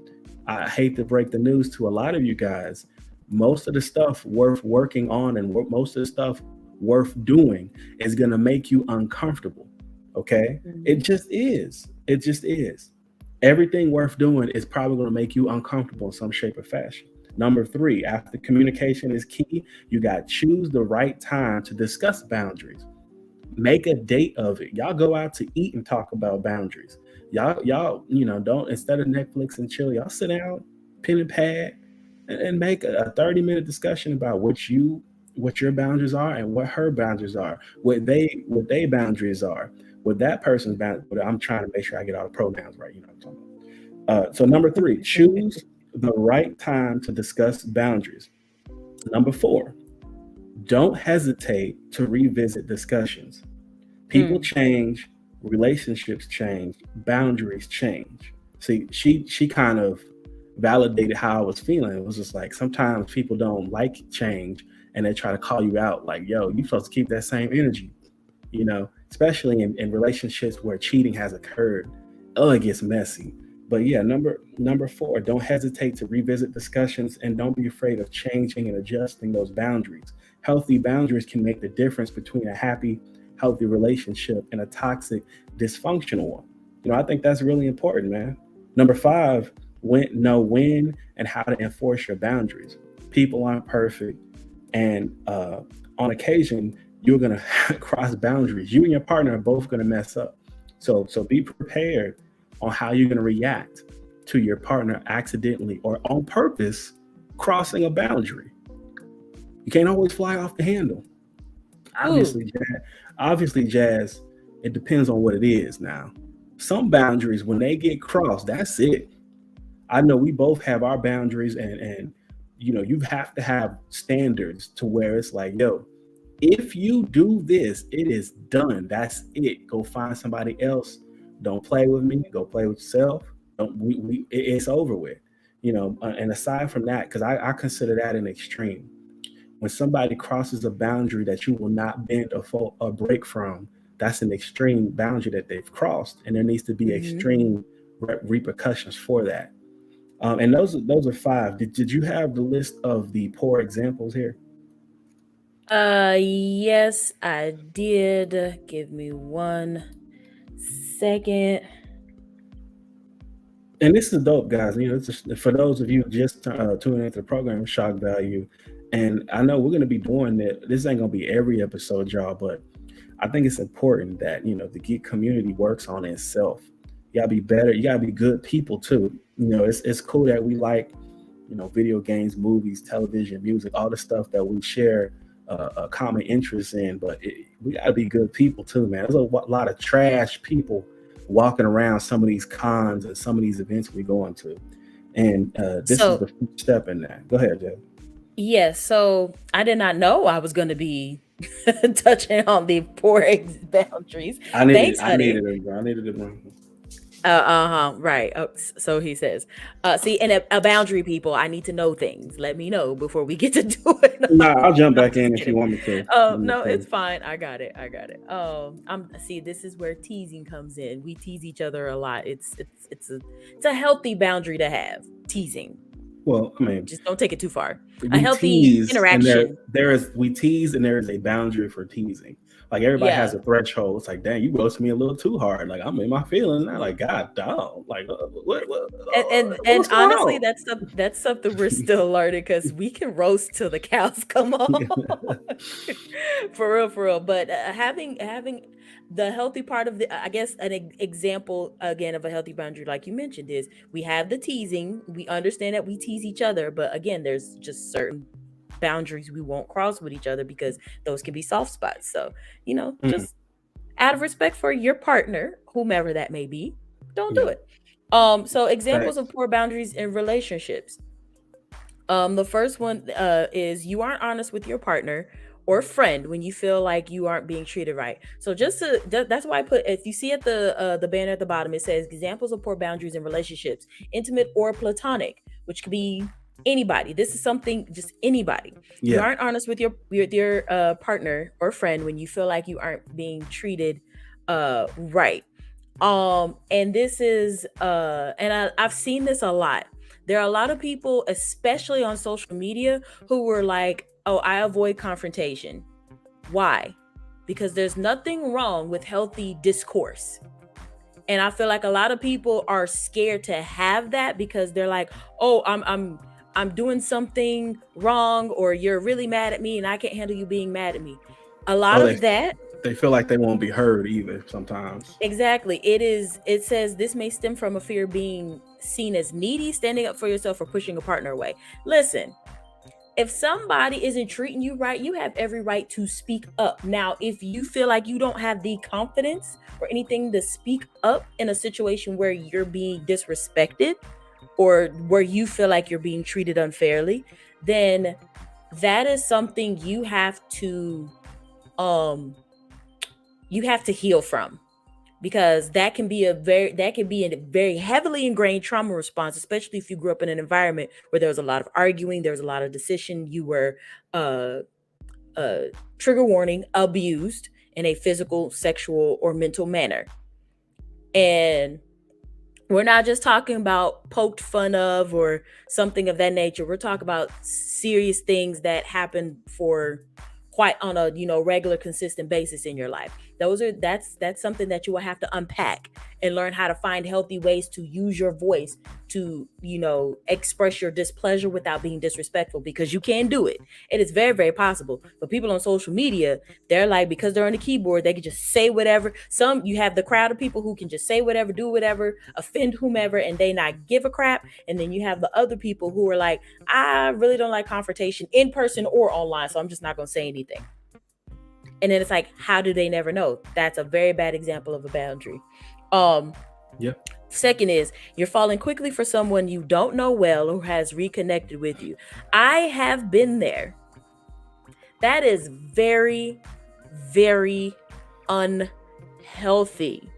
I hate to break the news to a lot of you guys. Most of the stuff worth working on and most of the stuff worth doing is going to make you uncomfortable. Okay. It Mhm. just is. It just is. Everything worth doing is probably going to make you uncomfortable in some shape or fashion. Number three, after communication is key, you got to choose the right time to discuss boundaries. Make a date of it. Y'all go out to eat and talk about boundaries. Y'all, don't, instead of Netflix and chill, y'all sit down, pen and pad, and make a 30-minute discussion about what your boundaries are and what her boundaries are, what they boundaries are, what that person's boundaries. I'm trying to make sure I get all the pronouns right. You know what I'm talking about. So number three, choose the right time to discuss boundaries. Number four, don't hesitate to revisit discussions. People Mm. change, relationships change, boundaries change. See, she kind of validated how I was feeling. It was just like sometimes people don't like change and they try to call you out like, yo, you supposed to keep that same energy, especially in relationships where cheating has occurred. Oh, it gets messy. But yeah, number four, don't hesitate to revisit discussions and don't be afraid of changing and adjusting those boundaries. Healthy boundaries can make the difference between a happy, healthy relationship and a toxic, dysfunctional one. I think that's really important, man. Number five, know when and how to enforce your boundaries. People aren't perfect, and on occasion, you're gonna cross boundaries. You and your partner are both gonna mess up. So be prepared on how you're gonna react to your partner accidentally or on purpose crossing a boundary. You can't always fly off the handle. Ooh. Obviously, Jazz, it depends on what it is now. Some boundaries, when they get crossed, that's it. I know we both have our boundaries, and you have to have standards to where it's like, yo, if you do this, it is done. That's it. Go find somebody else. Don't play with me. Go play with yourself. Don't it's over with. And aside from that, because I consider that an extreme. When somebody crosses a boundary that you will not bend or break from, that's an extreme boundary that they've crossed, and there needs to be Mhm. extreme repercussions for that. And those are five. Did you have the list of the poor examples here? Yes, I did. Give me 1 second. And this is dope, guys. It's just, for those of you just tuning into the program, shock value. And I know we're going to be doing it. This ain't going to be every episode, y'all, but I think it's important that the geek community works on itself. You gotta be better. You gotta be good people too. It's cool that we like video games, movies, television, music, all the stuff that we share a common interest in. But we gotta be good people too, man. There's a lot of trash people walking around some of these cons and some of these events we going to, and this is So, the first step in that. Go ahead, Jeff. yes, so I did not know I was going to be touching on the poor boundaries. Thanks, I honey. needed it, bro. I needed it, bro. Right. Oh, so he says. See, and a boundary, people. I need to know things. Let me know before we get to do it. Nah, I'll jump I'm back just in if you kidding. want me to. No, it's fine. I got it. I got it. I'm see. This is where teasing comes in. We tease each other a lot. It's a healthy boundary to have. Teasing. Well, I mean, Just don't take it too far. A we healthy tease, and interaction. we tease, and there is a boundary for teasing. Like everybody has Yeah. a threshold. It's like, dang, you roasted me a little too hard. Like I'm in my feelings now. Like God, dog. Like And what's going honestly, on? that's something we're still learning because we can roast till the cows come home. For real, for real. But having the healthy part of the, I guess an example again of a healthy boundary, like you mentioned, is we have the teasing. We understand that we tease each other, but again, there's just certain boundaries we won't cross with each other because those can be soft spots. So, Mm, just out of respect for your partner, whomever that may be, don't do yeah, it. So examples of facts. poor boundaries in relationships. The first one is you aren't honest with your partner or friend when you feel like you aren't being treated right. So that's why I put, if you see at the banner at the bottom, it says examples of poor boundaries in relationships, intimate or platonic, which could be anybody. This is something, just anybody. You Yeah. aren't honest with your partner or friend when you feel like you aren't being treated right. And this is I've seen this a lot. There are a lot of people, especially on social media, who were like, oh, I avoid confrontation. Why? Because there's nothing wrong with healthy discourse. And I feel like a lot of people are scared to have that because they're like, oh, I'm doing something wrong, or you're really mad at me and I can't handle you being mad at me. A lot Oh, of that. they feel like they won't be heard either sometimes. Exactly. It says this may stem from a fear of being seen as needy, standing up for yourself, or pushing a partner away. Listen, if somebody isn't treating you right, you have every right to speak up. Now, if you feel like you don't have the confidence or anything to speak up in a situation where you're being disrespected or where you feel like you're being treated unfairly, then that is something um you have to heal from, because that can be a very heavily ingrained trauma response, especially if you grew up in an environment where there was a lot of arguing, there was a lot of decision, you were uh uh trigger warning, abused in a physical, sexual, or mental manner. And we're not just talking about poked fun of or something of that nature. We're talking about serious things that happen for quite on a regular, consistent basis in your life. That's something that you will have to unpack and learn how to find healthy ways to use your voice to express your displeasure without being disrespectful, because you can do it. It is very, very possible. But people on social media, they're like, because they're on the keyboard, they can just say whatever. You have the crowd of people who can just say whatever, do whatever, offend whomever, and they not give a crap. And then you have the other people who are like, I really don't like confrontation in person or online, so I'm just not going to say anything. And then it's like, how do they never know? That's a very bad example of a boundary. Yeah. Second is you're falling quickly for someone you don't know well or has reconnected with you. I have been there. That is very, very unhealthy.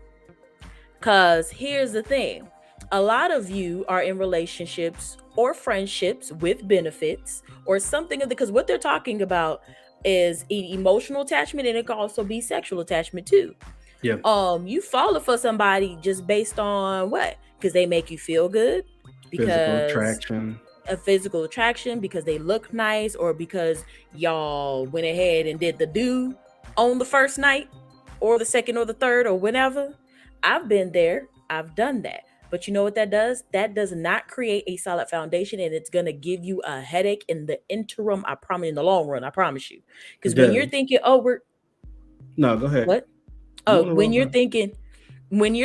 Because here's the thing, a lot of you are in relationships or friendships with benefits or something, because what they're talking about is emotional attachment, and it can also be sexual attachment too. Yeah. You falling for somebody just based on what? Because they make you feel good, Physical because attraction. a physical attraction, because they look nice, or because y'all went ahead and did the do on the first night or the second or the third or whenever. I've been there, I've done that. But you know what that does? That does not create a solid foundation, and it's going to give you a headache in the interim. I promise, in the long run, I promise you. Because when you're Jazzy. thinking, oh, No, go ahead. what? No, Oh, no, no, go. when you're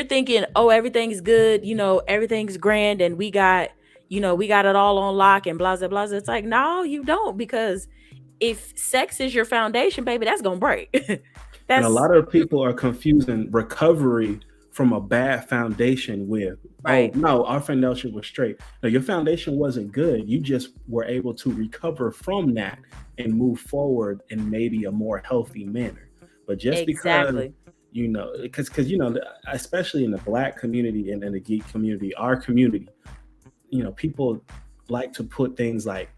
thinking, oh, everything's good, everything's grand, and we got it all on lock and blah, blah, blah. It's like, no, you don't, because if sex is your foundation, baby, that's going to break. And a That's lot of people are confusing recovery from a bad foundation with, oh, right. no, our foundation was straight. No, your foundation wasn't good. You just were able to recover from that and move forward in maybe a more healthy manner. But just because, Exactly. because especially in the Black community and in the geek community, our community, people like to put things like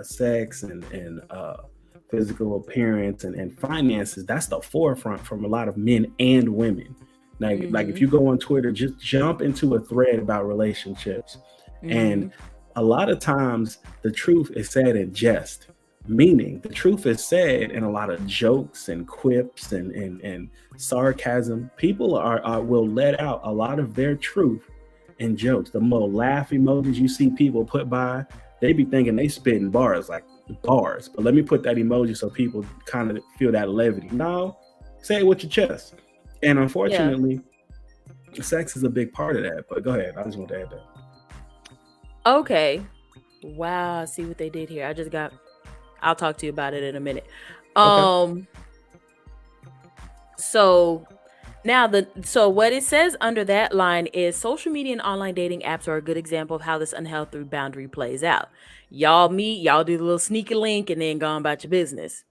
sex and physical appearance and finances. That's the forefront from a lot of men and women. Like if Mhm. you go on Twitter, just jump into a thread about relationships, and Mhm. a lot of times the truth is said in jest. meaning. The truth is said in a lot of jokes and quips and sarcasm. People will let out a lot of their truth in jokes. The more laugh emojis you see people put by, they be thinking they spitting bars like bars. But let me put that emoji so people kind of feel that levity. No, say it with your chest. And Yeah. unfortunately, sex is a big part of that. But go ahead. I just want to add that. Okay. Wow. See what they did here. I'll talk to you about it in a minute. Okay. Um, so so what it says under that line is social media and online dating apps are a good example of how this unhealthy boundary plays out. Y'all meet, y'all do the little sneaky link and then go about your business.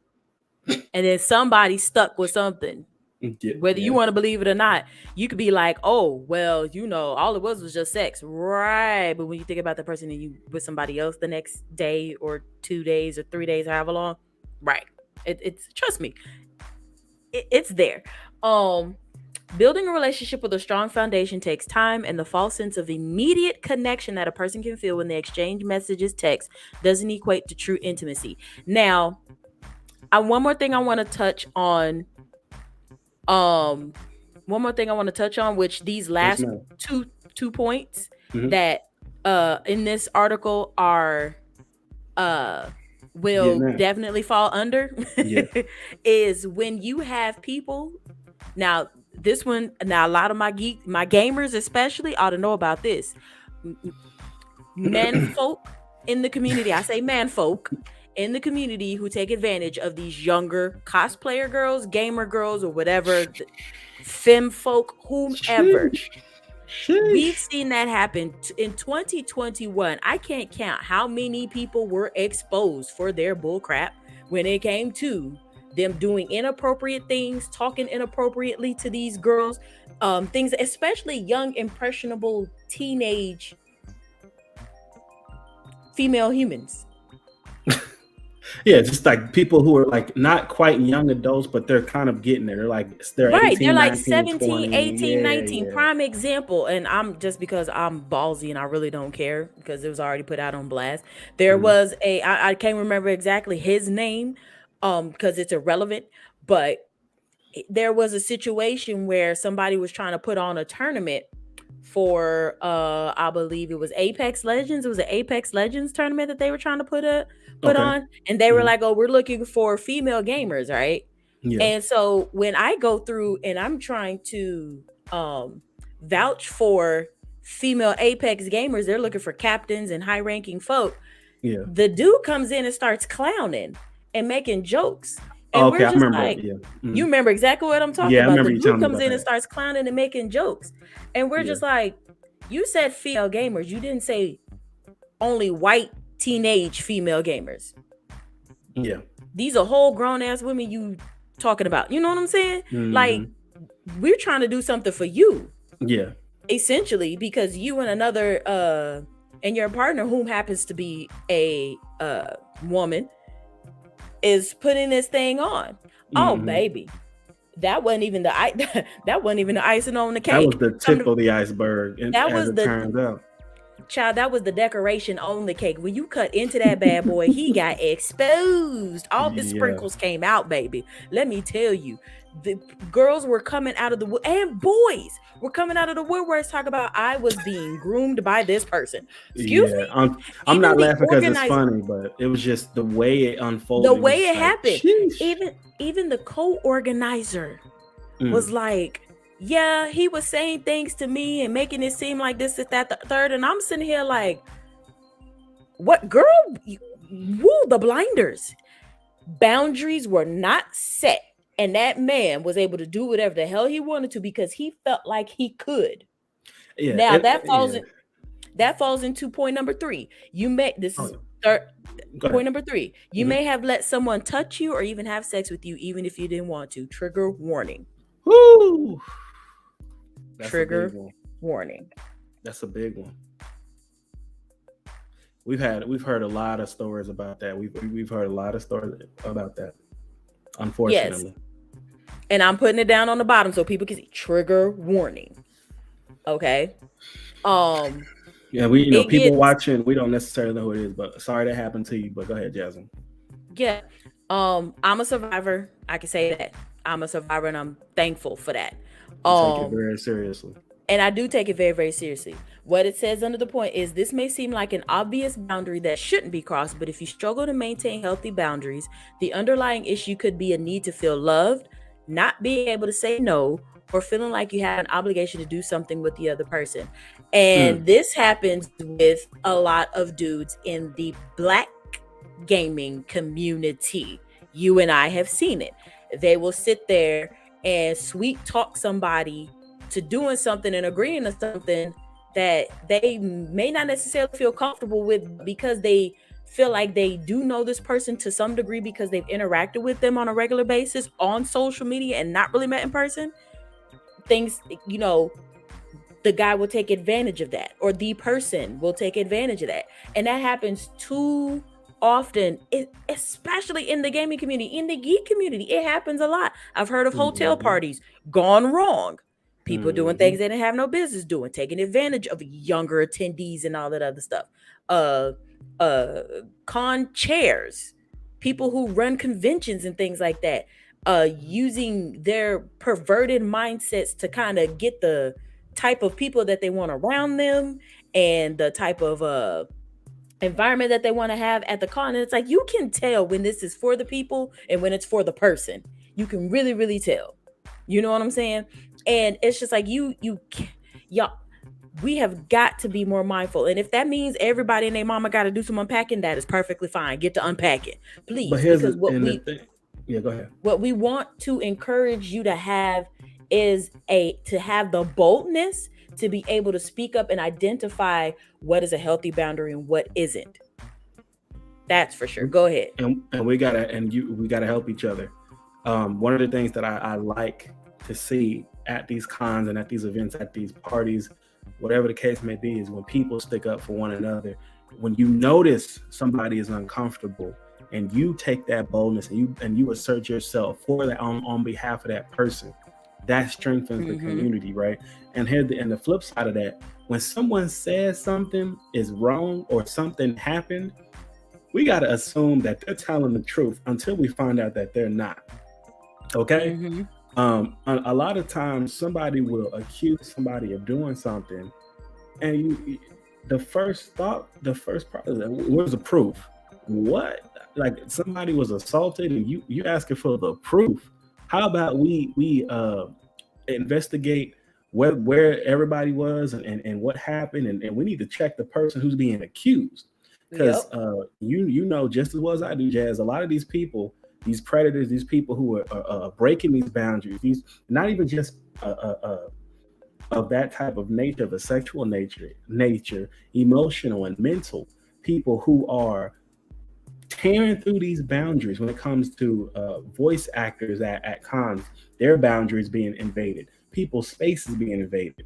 And then somebody stuck with something. Yeah. Whether you Yeah. want to believe it or not, you could be like, oh, well, all it was just sex. Right. But when you think about the person and you with somebody else the next day or 2 days or 3 days, however long, right. It's trust me, it's there. Um, Building a relationship with a strong foundation takes time, and the false sense of immediate connection that a person can feel when they exchange messages, text, doesn't equate to true intimacy. Now, one more thing I want to touch on. Um, One more thing I want to touch on, which these Yes, last ma'am. two points Mm-hmm. that in this article are will Getting that. definitely fall under Yeah. is when you have people. Now, a lot of my gamers especially ought to know about this. Men folk in the community, I say man folk in the community who take advantage of these younger cosplayer girls, gamer girls, or whatever, femme folk, whomever. Sheesh. We've Sheesh. seen that happen in 2021. I can't count how many people were exposed for their bullcrap when it came to them doing inappropriate things, talking inappropriately to these girls, things, especially young, impressionable teenage female humans. Yeah, just like people who are like not quite young adults, but they're kind of getting there. They're Right. They're 18, like 19, 17, 20. 18, Yeah, 19. yeah. Prime example. And I'm just because I'm ballsy and I really don't care because it was already put out on blast. There Mhm. was I can't remember exactly his name, because it's irrelevant, but there was a situation where somebody was trying to put on a tournament for I believe it was Apex Legends. It was an Apex Legends tournament that they were trying to put Okay. on. And they were Mhm. like, oh, we're looking for female gamers, right? Yeah. And so when I go through and I'm trying to vouch for female Apex gamers, they're looking for captains and high ranking folk. Yeah. The dude comes in and starts clowning and making jokes. Oh, And okay, we're I just remember that. like, Yeah. you Mhm. remember exactly what I'm talking Yeah, I about. The remember you dude telling me comes about in and that. starts clowning and making jokes. And we're Yeah. just like, you said female gamers. You didn't say only white teenage female gamers. Yeah. These are whole grown ass women you talking about. You know what I'm saying? Like, Hmm. we're trying to do something for you, Yeah. essentially, because you and another and your partner, whom happens to be a woman, is putting this thing on. Oh, Hmm. baby. That wasn't even that wasn't even the icing on the That was cake. the tip of the iceberg, and That as was it turns out. that was the decoration on the cake. When you cut into that bad boy, he got exposed. All his Yeah. sprinkles came out, baby. Let me tell you, the girls were coming out of the wood, and boys were coming out of the woodworks talk about I was being groomed by this person. Excuse Yeah. me? I'm Even not the laughing because it's organizer, funny, but it was just the way it the unfolded. It was way just it like, happened, sheesh. even the co-organizer was Mm. like, yeah, he was saying things to me and making it seem like this is that the third, and I'm sitting here like, what, girl? Woo, the blinders. Boundaries were not set, and that man was able to do whatever the hell he wanted to because he felt like he could. Yeah. Now Yeah. that falls into point number three. This Oh, is third go point ahead. number three. You Hmm. may have let someone touch you or even have sex with you, even if you didn't want to. Trigger warning. Woo! That's a big Trigger one. warning. That's a big one. We've heard a lot of stories about that. We've heard a lot of stories about that. Yes. Unfortunately. And I'm putting it down on the bottom so people can see. Trigger warning. Okay. Um, Yeah, we it people gets watching, we don't necessarily know who it is, but sorry that happened to you. But go ahead, Jasmine. Yeah. I'm a survivor. I can say that. I'm a survivor and I'm thankful for that. You take it Um very seriously. and I do take it very, very seriously. What it says under the point is this may seem like an obvious boundary that shouldn't be crossed, but if you struggle to maintain healthy boundaries, the underlying issue could be a need to feel loved, not being able to say no, or feeling like you have an obligation to do something with the other person. And Mm, this happens with a lot of dudes in the black gaming community. You and I have seen it. They will sit there and sweet talk somebody to doing something and agreeing to something that they may not necessarily feel comfortable with, but because they feel like they do know this person to some degree because they've interacted with them on a regular basis on social media and not really met in person, things, the guy will take advantage of that, or the person will take advantage of that. And that happens too often, especially in the gaming community, in the geek community. It happens a lot. I've heard of hotel mm-hmm, parties gone wrong. People doing mm-hmm. things they didn't have no business doing, taking advantage of younger attendees and all that other stuff. Uh uh con chairs, people who run conventions and things like that, using their perverted mindsets to kind of get the type of people that they want around them and the type of environment that they want to have at the con. And it's like you can tell when this is for the people and when it's for the person. You can really, really tell. You know what I'm saying? And it's just like y'all, we have got to be more mindful. And if that means everybody and their mama got to do some unpacking, that is perfectly fine. Get to unpacking, But please, here's because the and the thing. Yeah, go ahead. what we want to encourage you to have is a to have the boldness to be able to speak up and identify what is a healthy boundary and what isn't. That's for sure. Go ahead. And we gotta help each other. One of the things that I like to see at these cons and at these events, at these parties, whatever the case may be, is when people stick up for one another. When you notice somebody is uncomfortable and you take that boldness and you assert yourself for that on behalf of that person, that strengthens the Mm-hmm. community, right? And the flip side of that, when someone says something is wrong or something happened, we got to assume that they're telling the truth until we find out that they're not. Okay. Mm-hmm. A lot of times somebody will accuse somebody of doing something, and the first thought, the first part is, where's the proof? What? Like somebody was assaulted, and you asking for the proof? How about we investigate where everybody was and what happened, and we need to check the person who's being accused, because Yep. you know just as well as I do, Jazz. A lot of these people, these predators, these people who are breaking these boundaries, these not even just of that type of nature, of a sexual nature, emotional and mental, people who are tearing through these boundaries when it comes to voice actors at cons, their boundaries being invaded, people's spaces being invaded.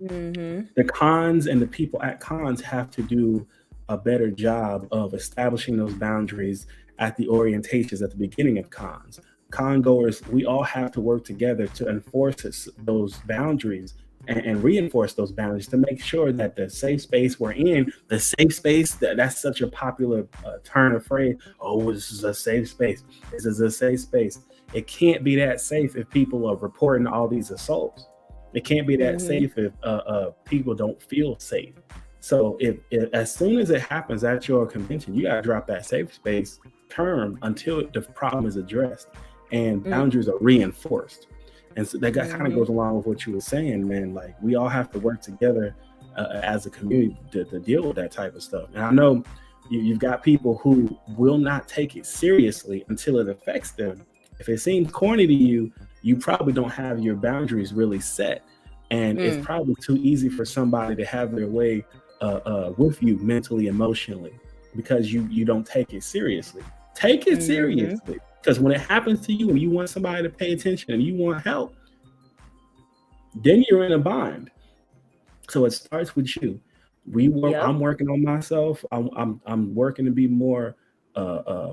Mm-hmm. The cons and the people at cons have to do a better job of establishing those boundaries at the orientations at the beginning of cons. Con goers, we all have to work together to enforce those boundaries and reinforce those boundaries to make sure that the safe space we're in, the safe space, that's such a popular turn of phrase. Oh, this is a safe space. This is a safe space. It can't be that safe if people are reporting all these assaults. It can't be that Mm-hmm. safe if people don't feel safe. So if as soon as it happens at your convention, you gotta drop that safe space term until the problem is addressed and boundaries are reinforced. And so that kind of Mm-hmm. goes along with what you were saying, man. Like we all have to work together as a community to deal with that type of stuff. And I know you've got people who will not take it seriously until it affects them. If it seems corny to you, you probably don't have your boundaries really set, and it's Mm. probably too easy for somebody to have their way with you mentally, emotionally, because you don't take it seriously. Take it Mm-hmm. seriously, because when it happens to you and you want somebody to pay attention and you want help, then you're in a bind. So it starts with you. Yep. I'm working on myself. I'm working to be more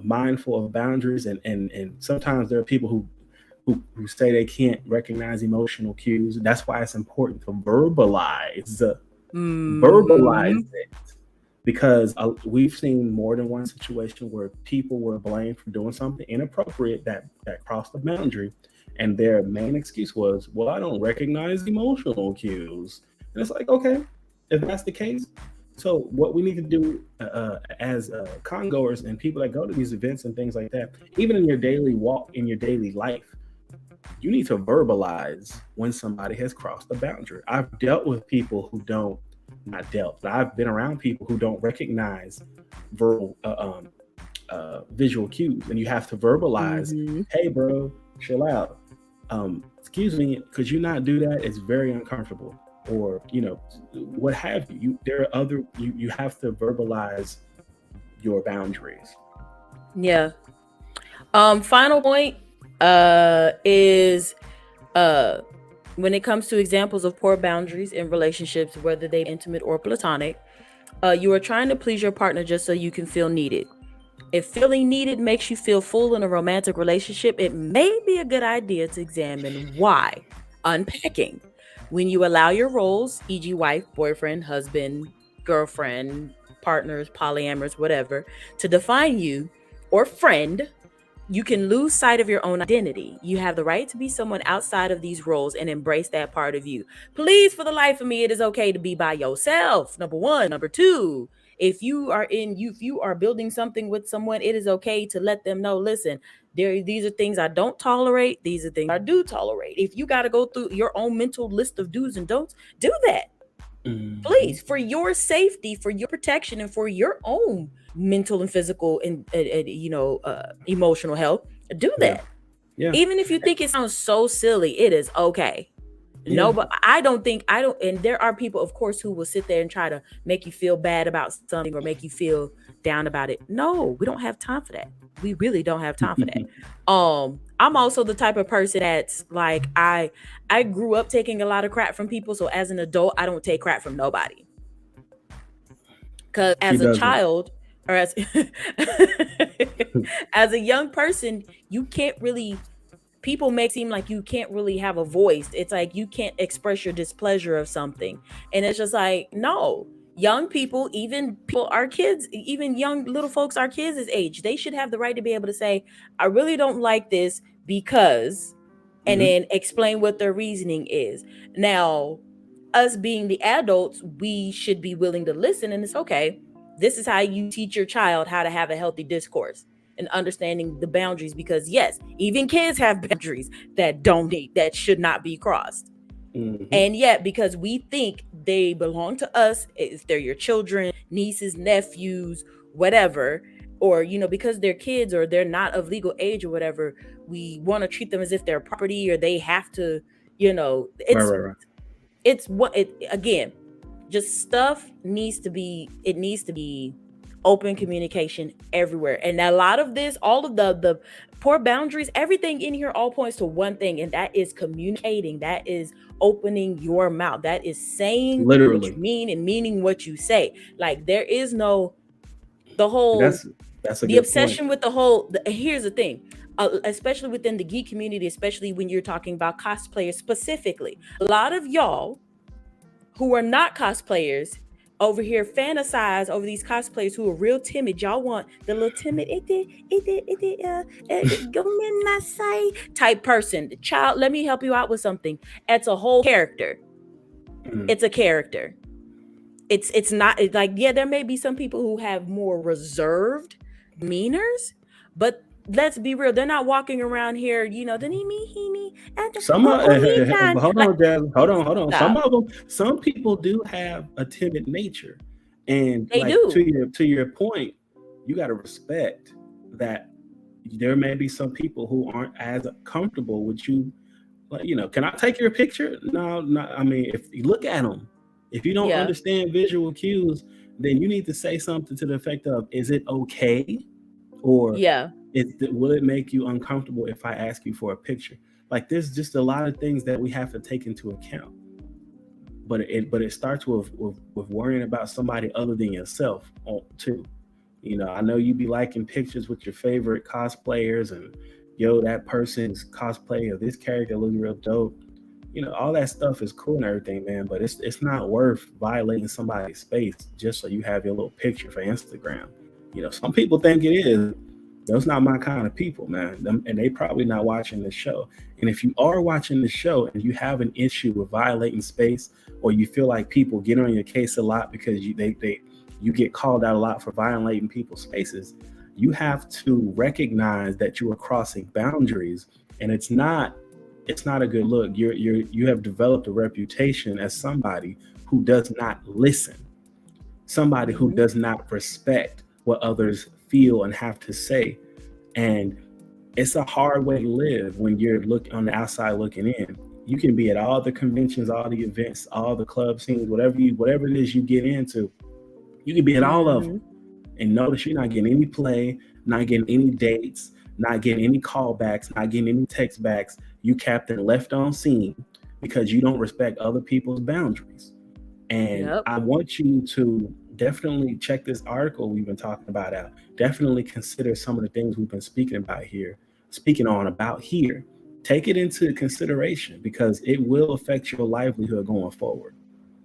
mindful of boundaries, and sometimes there are people who say they can't recognize emotional cues. That's why it's important to verbalize Mm-hmm. verbalize it. because we've seen more than one situation where people were blamed for doing something inappropriate that crossed the boundary, and their main excuse was, "Well, I don't recognize emotional cues." And it's like, okay, if that's the case, so what we need to do as congoers and people that go to these events and things like that, even in your daily walk, in your daily life, you need to verbalize when somebody has crossed the boundary. I've dealt with people who don't, not dealt, but I've been around people who don't recognize verbal, visual cues, and you have to verbalize, Mm-hmm. "Hey, bro, chill out. Excuse me, could you not do that? It's very uncomfortable." Or what have you. There are other. You have to verbalize your boundaries. Yeah. Final point is uh when it comes to examples of poor boundaries in relationships, whether they be intimate or platonic, you are trying to please your partner just so you can feel needed. If feeling needed makes you feel full in a romantic relationship, it may be a good idea to examine why. Unpacking. When you allow your roles, e.g., wife, boyfriend, husband, girlfriend, partners, polyamorous, whatever, to define you, or friend, you can lose sight of your own identity. You have the right to be someone outside of these roles and embrace that part of you. Please, for the life of me, it is okay to be by yourself. Number one. Number two, if you are building something with someone, it is okay to let them know, listen, these are things I don't tolerate, these are things I do tolerate. If you got to go through your own mental list of do's and don'ts, do that. Mm-hmm. Please, for your safety, for your protection, and for your own mental and physical and emotional health, do Yeah, that. yeah, Even if you think it sounds so silly, it is okay. yeah. No, but I don't, and there are people, of course, who will sit there and try to make you feel bad about something or make you feel down about it. No, we don't have time for that. We really don't have time for that. I'm also the type of person that's like, I grew up taking a lot of crap from people, so as an adult, I don't take crap from nobody. Because She as a doesn't. child, or as as a young person, you can't really, people make it seem like you can't really have a voice. It's like you can't express your displeasure of something. And it's just like, no. Young people, even people, our kids, even young little folks, our kids' age, they should have the right to be able to say, I really don't like this because, and Hmm. then explain what their reasoning is. Now, us being the adults, we should be willing to listen. And it's okay. This is how you teach your child how to have a healthy discourse and understanding the boundaries, because yes, even kids have boundaries that should not be crossed. Hmm. And yet, because we think they belong to us, if they're your children, nieces, nephews, whatever, or because they're kids or they're not of legal age or whatever, we want to treat them as if they're property or they have to, Right, right, right. it's what it again, just stuff needs to be open communication everywhere. And a lot of this, all of the poor boundaries, everything in here all points to one thing, and that is communicating. That is opening your mouth. That is saying what you Literally. mean and meaning what you say. Like there is no, the whole, That's a the good point. obsession with here's the thing, especially within the geek community, especially when you're talking about cosplayers specifically, a lot of y'all who are not cosplayers over here fantasize over these cosplayers who are real timid. Y'all want the little timid go nasai type person. Child, let me help you out with something. It's a whole character. Mm. It's a character. It's not, it's like, yeah, there may be some people who have more reserved demeanors, but let's be real, they're not walking around here, the he me and Some oh he can, hold like, on, Jazz. Hold on. Some stop. of them, some people do have a timid nature, and They like do. to your point, you got to respect that there may be some people who aren't as comfortable with you. Like, can I take your picture? No, no. I mean, if you look at them, if you don't Yeah. understand visual cues, then you need to say something to the effect of, "Is it okay?" Or Yeah. will it make you uncomfortable if I ask you for a picture? Like there's just a lot of things that we have to take into account. But it starts with worrying about somebody other than yourself too. I know you be liking pictures with your favorite cosplayers, and yo, that person's cosplay of this character looks real dope. all that stuff is cool and everything, man, but it's not worth violating somebody's space just so you have your little picture for Instagram. Some people think it is. Those not my kind of people, man. And they probably not watching the show. And if you are watching the show and you have an issue with violating space, or you feel like people get on your case a lot because you get called out a lot for violating people's spaces, you have to recognize that you are crossing boundaries, and it's not a good look. You have developed a reputation as somebody who does not listen, somebody who Mhm. does not respect what others feel and have to say. And it's a hard way to live when you're looking on the outside looking in. You can be at all the conventions, all the events, all the club scenes, whatever it is you get into. You can be at all of them Mhm. and notice you're not getting any play, not getting any dates, not getting any callbacks, not getting any text backs. You captain left on scene because you don't respect other people's boundaries. And Yep. I want you to definitely check this article we've been talking about out. Definitely consider some of the things we've been speaking on about here. Take it into consideration because it will affect your livelihood going forward.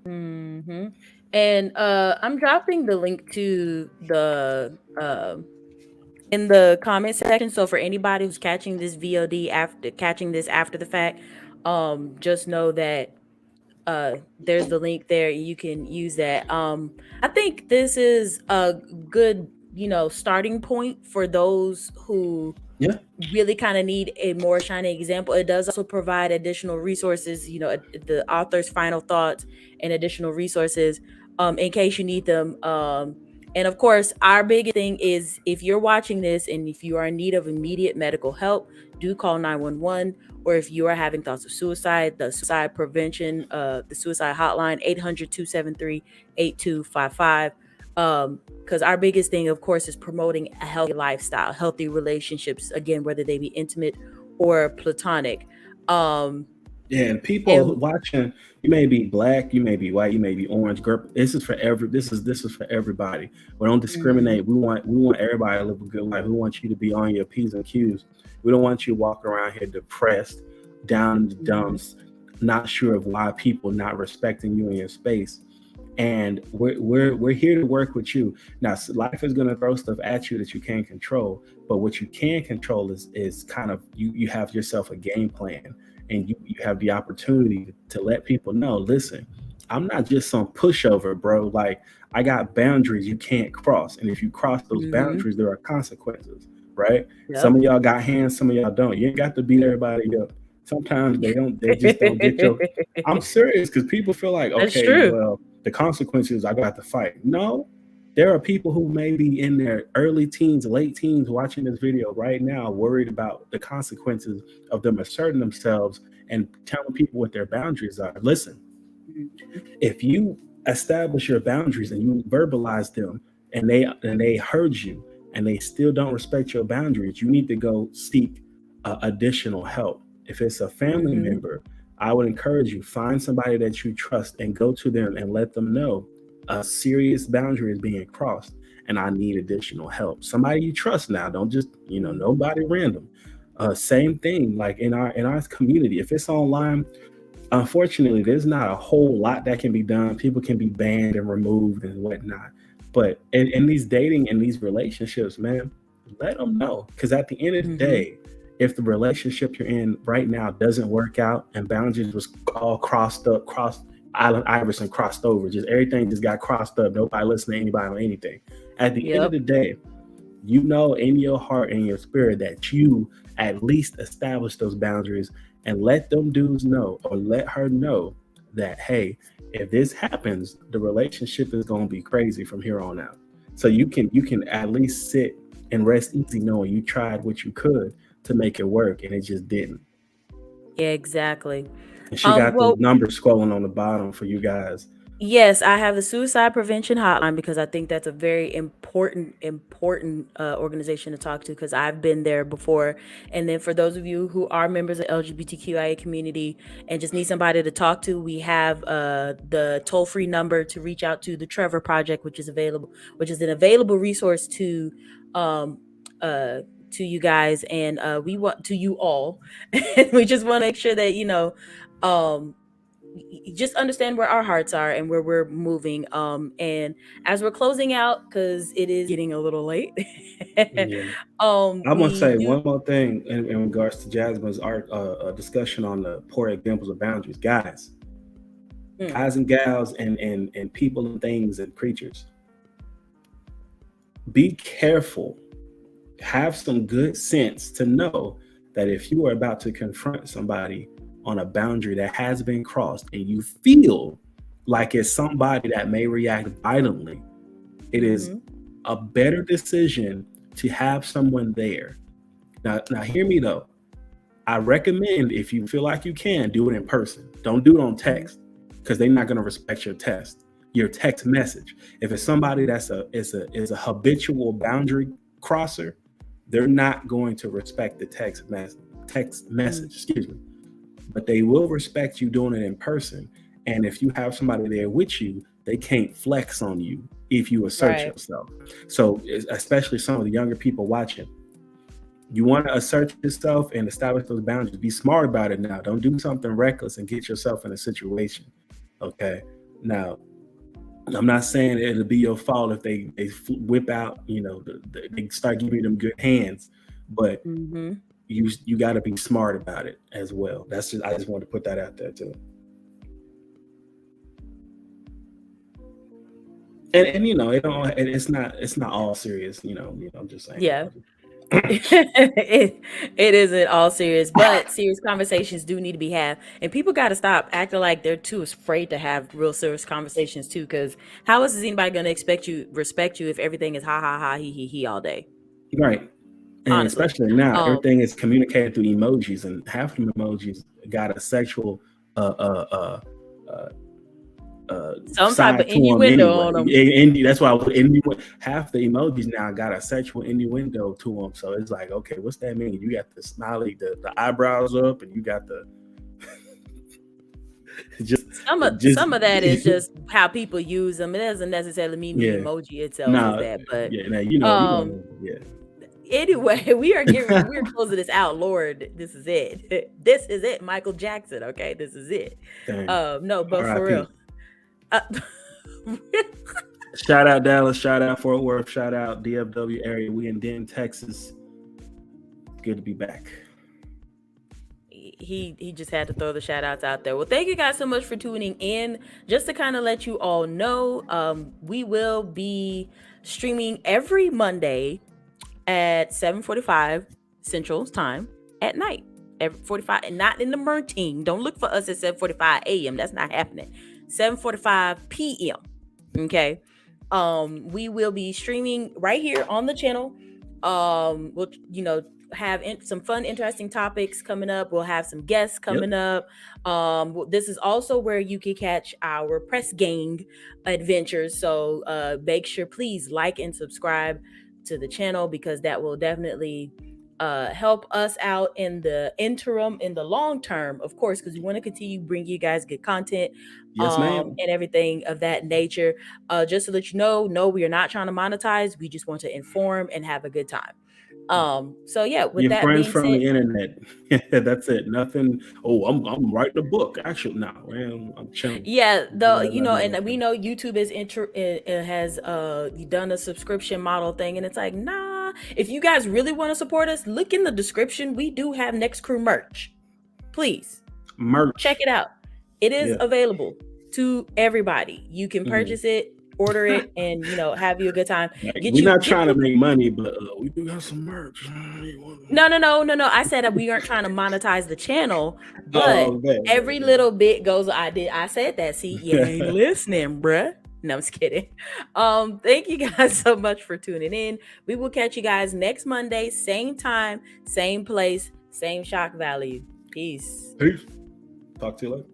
Mhm. And I'm dropping the link to the in the comment section. So for anybody who's catching this VOD after catching this after the fact, just know that there's the link there. You can use that. I think this is a good, starting point for those who Yeah. really kind of need a more shining example. It does also provide additional resources, the author's final thoughts and additional resources in case you need them. And of course, our biggest thing is if you're watching this and if you are in need of immediate medical help, do call 911. Or if you are having thoughts of suicide, the suicide prevention, the suicide hotline, 800-273-8255. Because our biggest thing, of course, is promoting a healthy lifestyle, healthy relationships, again, whether they be intimate or platonic. um Yeah, and people and watching, you may be black, you may be white, you may be orange. Girl, this is for everybody. We don't mhm, discriminate. We want everybody to live a good life. We want you to be on your P's and Q's. We don't want you to walk around here depressed, down in the mhm, dumps, not sure of why people not respecting you in your space. And we're here to work with you. Now, life is going to throw stuff at you that you can't control, but what you can control is kind of you have yourself a game plan, and you have the opportunity to let people know, listen, I'm not just some pushover, bro. Like, I got boundaries you can't cross, and if you cross those mhm. boundaries, there are consequences, right? Some Yep. of y'all got hands, some of y'all don't. You ain't got to beat everybody up. Sometimes they just don't get your. I'm serious, because people feel like, That's okay, true. well, the consequences I got to fight. No, there are people who may be in their early teens, late teens, watching this video right now, worried about the consequences of them asserting themselves and telling people what their boundaries are. Listen, Mhm, if you establish your boundaries and you verbalize them, and they heard you, and they still don't respect your boundaries, you need to go seek additional help. If it's a family mhm, member, I would encourage you, find somebody that you trust and go to them and let them know a serious boundary is being crossed and I need additional help. Somebody you trust now. Don't just, mhm, nobody random. Same thing, like in our community. If it's online, unfortunately, there's not a whole lot that can be done. People can be banned and removed and whatnot. But in these dating and these relationships, man, let them know. Because at the end of the mhm. day, if the relationship you're in right now doesn't work out and boundaries was all crossed up, crossed Island Iverson crossed over, just everything just got crossed up. Nobody listening to anybody on anything. At the end of Yep. the day, you know in your heart and your spirit that you at least establish those boundaries and let them dudes know, or let her know, that hey, if this happens, the relationship is going to be crazy from here on out. So you can at least sit and rest easy knowing you tried what you could to make it work and it just didn't. Yeah, exactly. And she got the Well, numbers scrolling on the bottom for you guys. yes, I have the suicide prevention hotline because I think that's a very important organization to talk to because I've been there before. And then for those of you who are members of the LGBTQIA community and just need somebody to talk to, we have the toll-free number to reach out to, the Trevor Project, which is an available resource um uh to you guys, and we want to you all. And we just want to make sure that Just understand where our hearts are and where we're moving. And as we're closing out, because it is getting a little late, Yeah. I want to we say do. one more thing in regards to Jasmine's art discussion on the poor examples of boundaries. Guys and gals and people and things and creatures, be careful. Have some good sense to know that if you are about to confront somebody on a boundary that has been crossed and you feel like it's somebody that may react violently, it is a better decision to have someone there. Now hear me though. I recommend, if you feel like you can, do it in person. Don't do it on text, because they're not going to respect your text message. If it's somebody that's is a habitual boundary crosser, they're not going to respect the text message, excuse me. But they will respect you doing it in person. And if you have somebody there with you, they can't flex on you if you assert yourself. So especially some of the younger people watching, you want to assert yourself and establish those boundaries. Be smart about it now. Don't do something reckless and get yourself in a situation. Okay. Now, I'm not saying it'll be your fault if they whip out, they start giving you them good hands, but you got to be smart about it as well. I just wanted to put that out there too. And it's not all serious. I'm just saying. Yeah. it isn't all serious, but serious conversations do need to be had, and people got to stop acting like they're too afraid to have real serious conversations too, because how is anybody going to respect you if everything is ha ha ha he all day? Right. And honestly, especially now, everything is communicated through emojis, and half of the emojis got a sexual some side type of to them innuendo anyway. on them. That's why half the emojis now got a sexual innuendo to them. So it's like, okay, what's that mean? You got the smiley, the eyebrows up, and you got the some of that is just how people use them. It doesn't necessarily mean the emoji itself is that, but anyway, we're closing this out. Lord, this is it. This is it. Michael Jackson. Okay, this is it. No, but for real. Shout out Dallas, shout out Fort Worth, shout out DFW area. We in Denton, Texas. Good to be back. He just had to throw the shout outs out there. Well, thank you guys so much for tuning in. Just to kind of let you all know, we will be streaming every Monday at 7:45 Central Time at night. Every 45, and not in the morning. Don't look for us at 7:45 a.m. That's not happening. 7:45 p.m. Okay. We will be streaming right here on the channel. We'll have some fun, interesting topics coming up. We'll have some guests coming up. This is also where you can catch our press gang adventures. So make sure, please like and subscribe to the channel, because that will definitely help us out in the interim, in the long term, of course, because we want to continue bring you guys good content. Yes, ma'am. And everything of that nature. Just to let you know, no, we are not trying to monetize. We just want to inform and have a good time. So yeah, with your that friends being from said, the internet. That's it. Nothing. Oh, I'm writing a book. Actually, no, man, I'm chilling. Yeah, though, and we know YouTube has done a subscription model thing, and it's like, nah. If you guys really want to support us, look in the description. We do have Next Crew merch. Please check it out. It is available to everybody. You can purchase it, order it, and have you a good time. We're not trying to make money, but we do have some merch. No. I said that we aren't trying to monetize the channel, but every little bit goes. I said that. See, you ain't listening, bruh. No, I'm just kidding. Thank you guys so much for tuning in. We will catch you guys next Monday, same time, same place, same shock value. Peace. Talk to you later.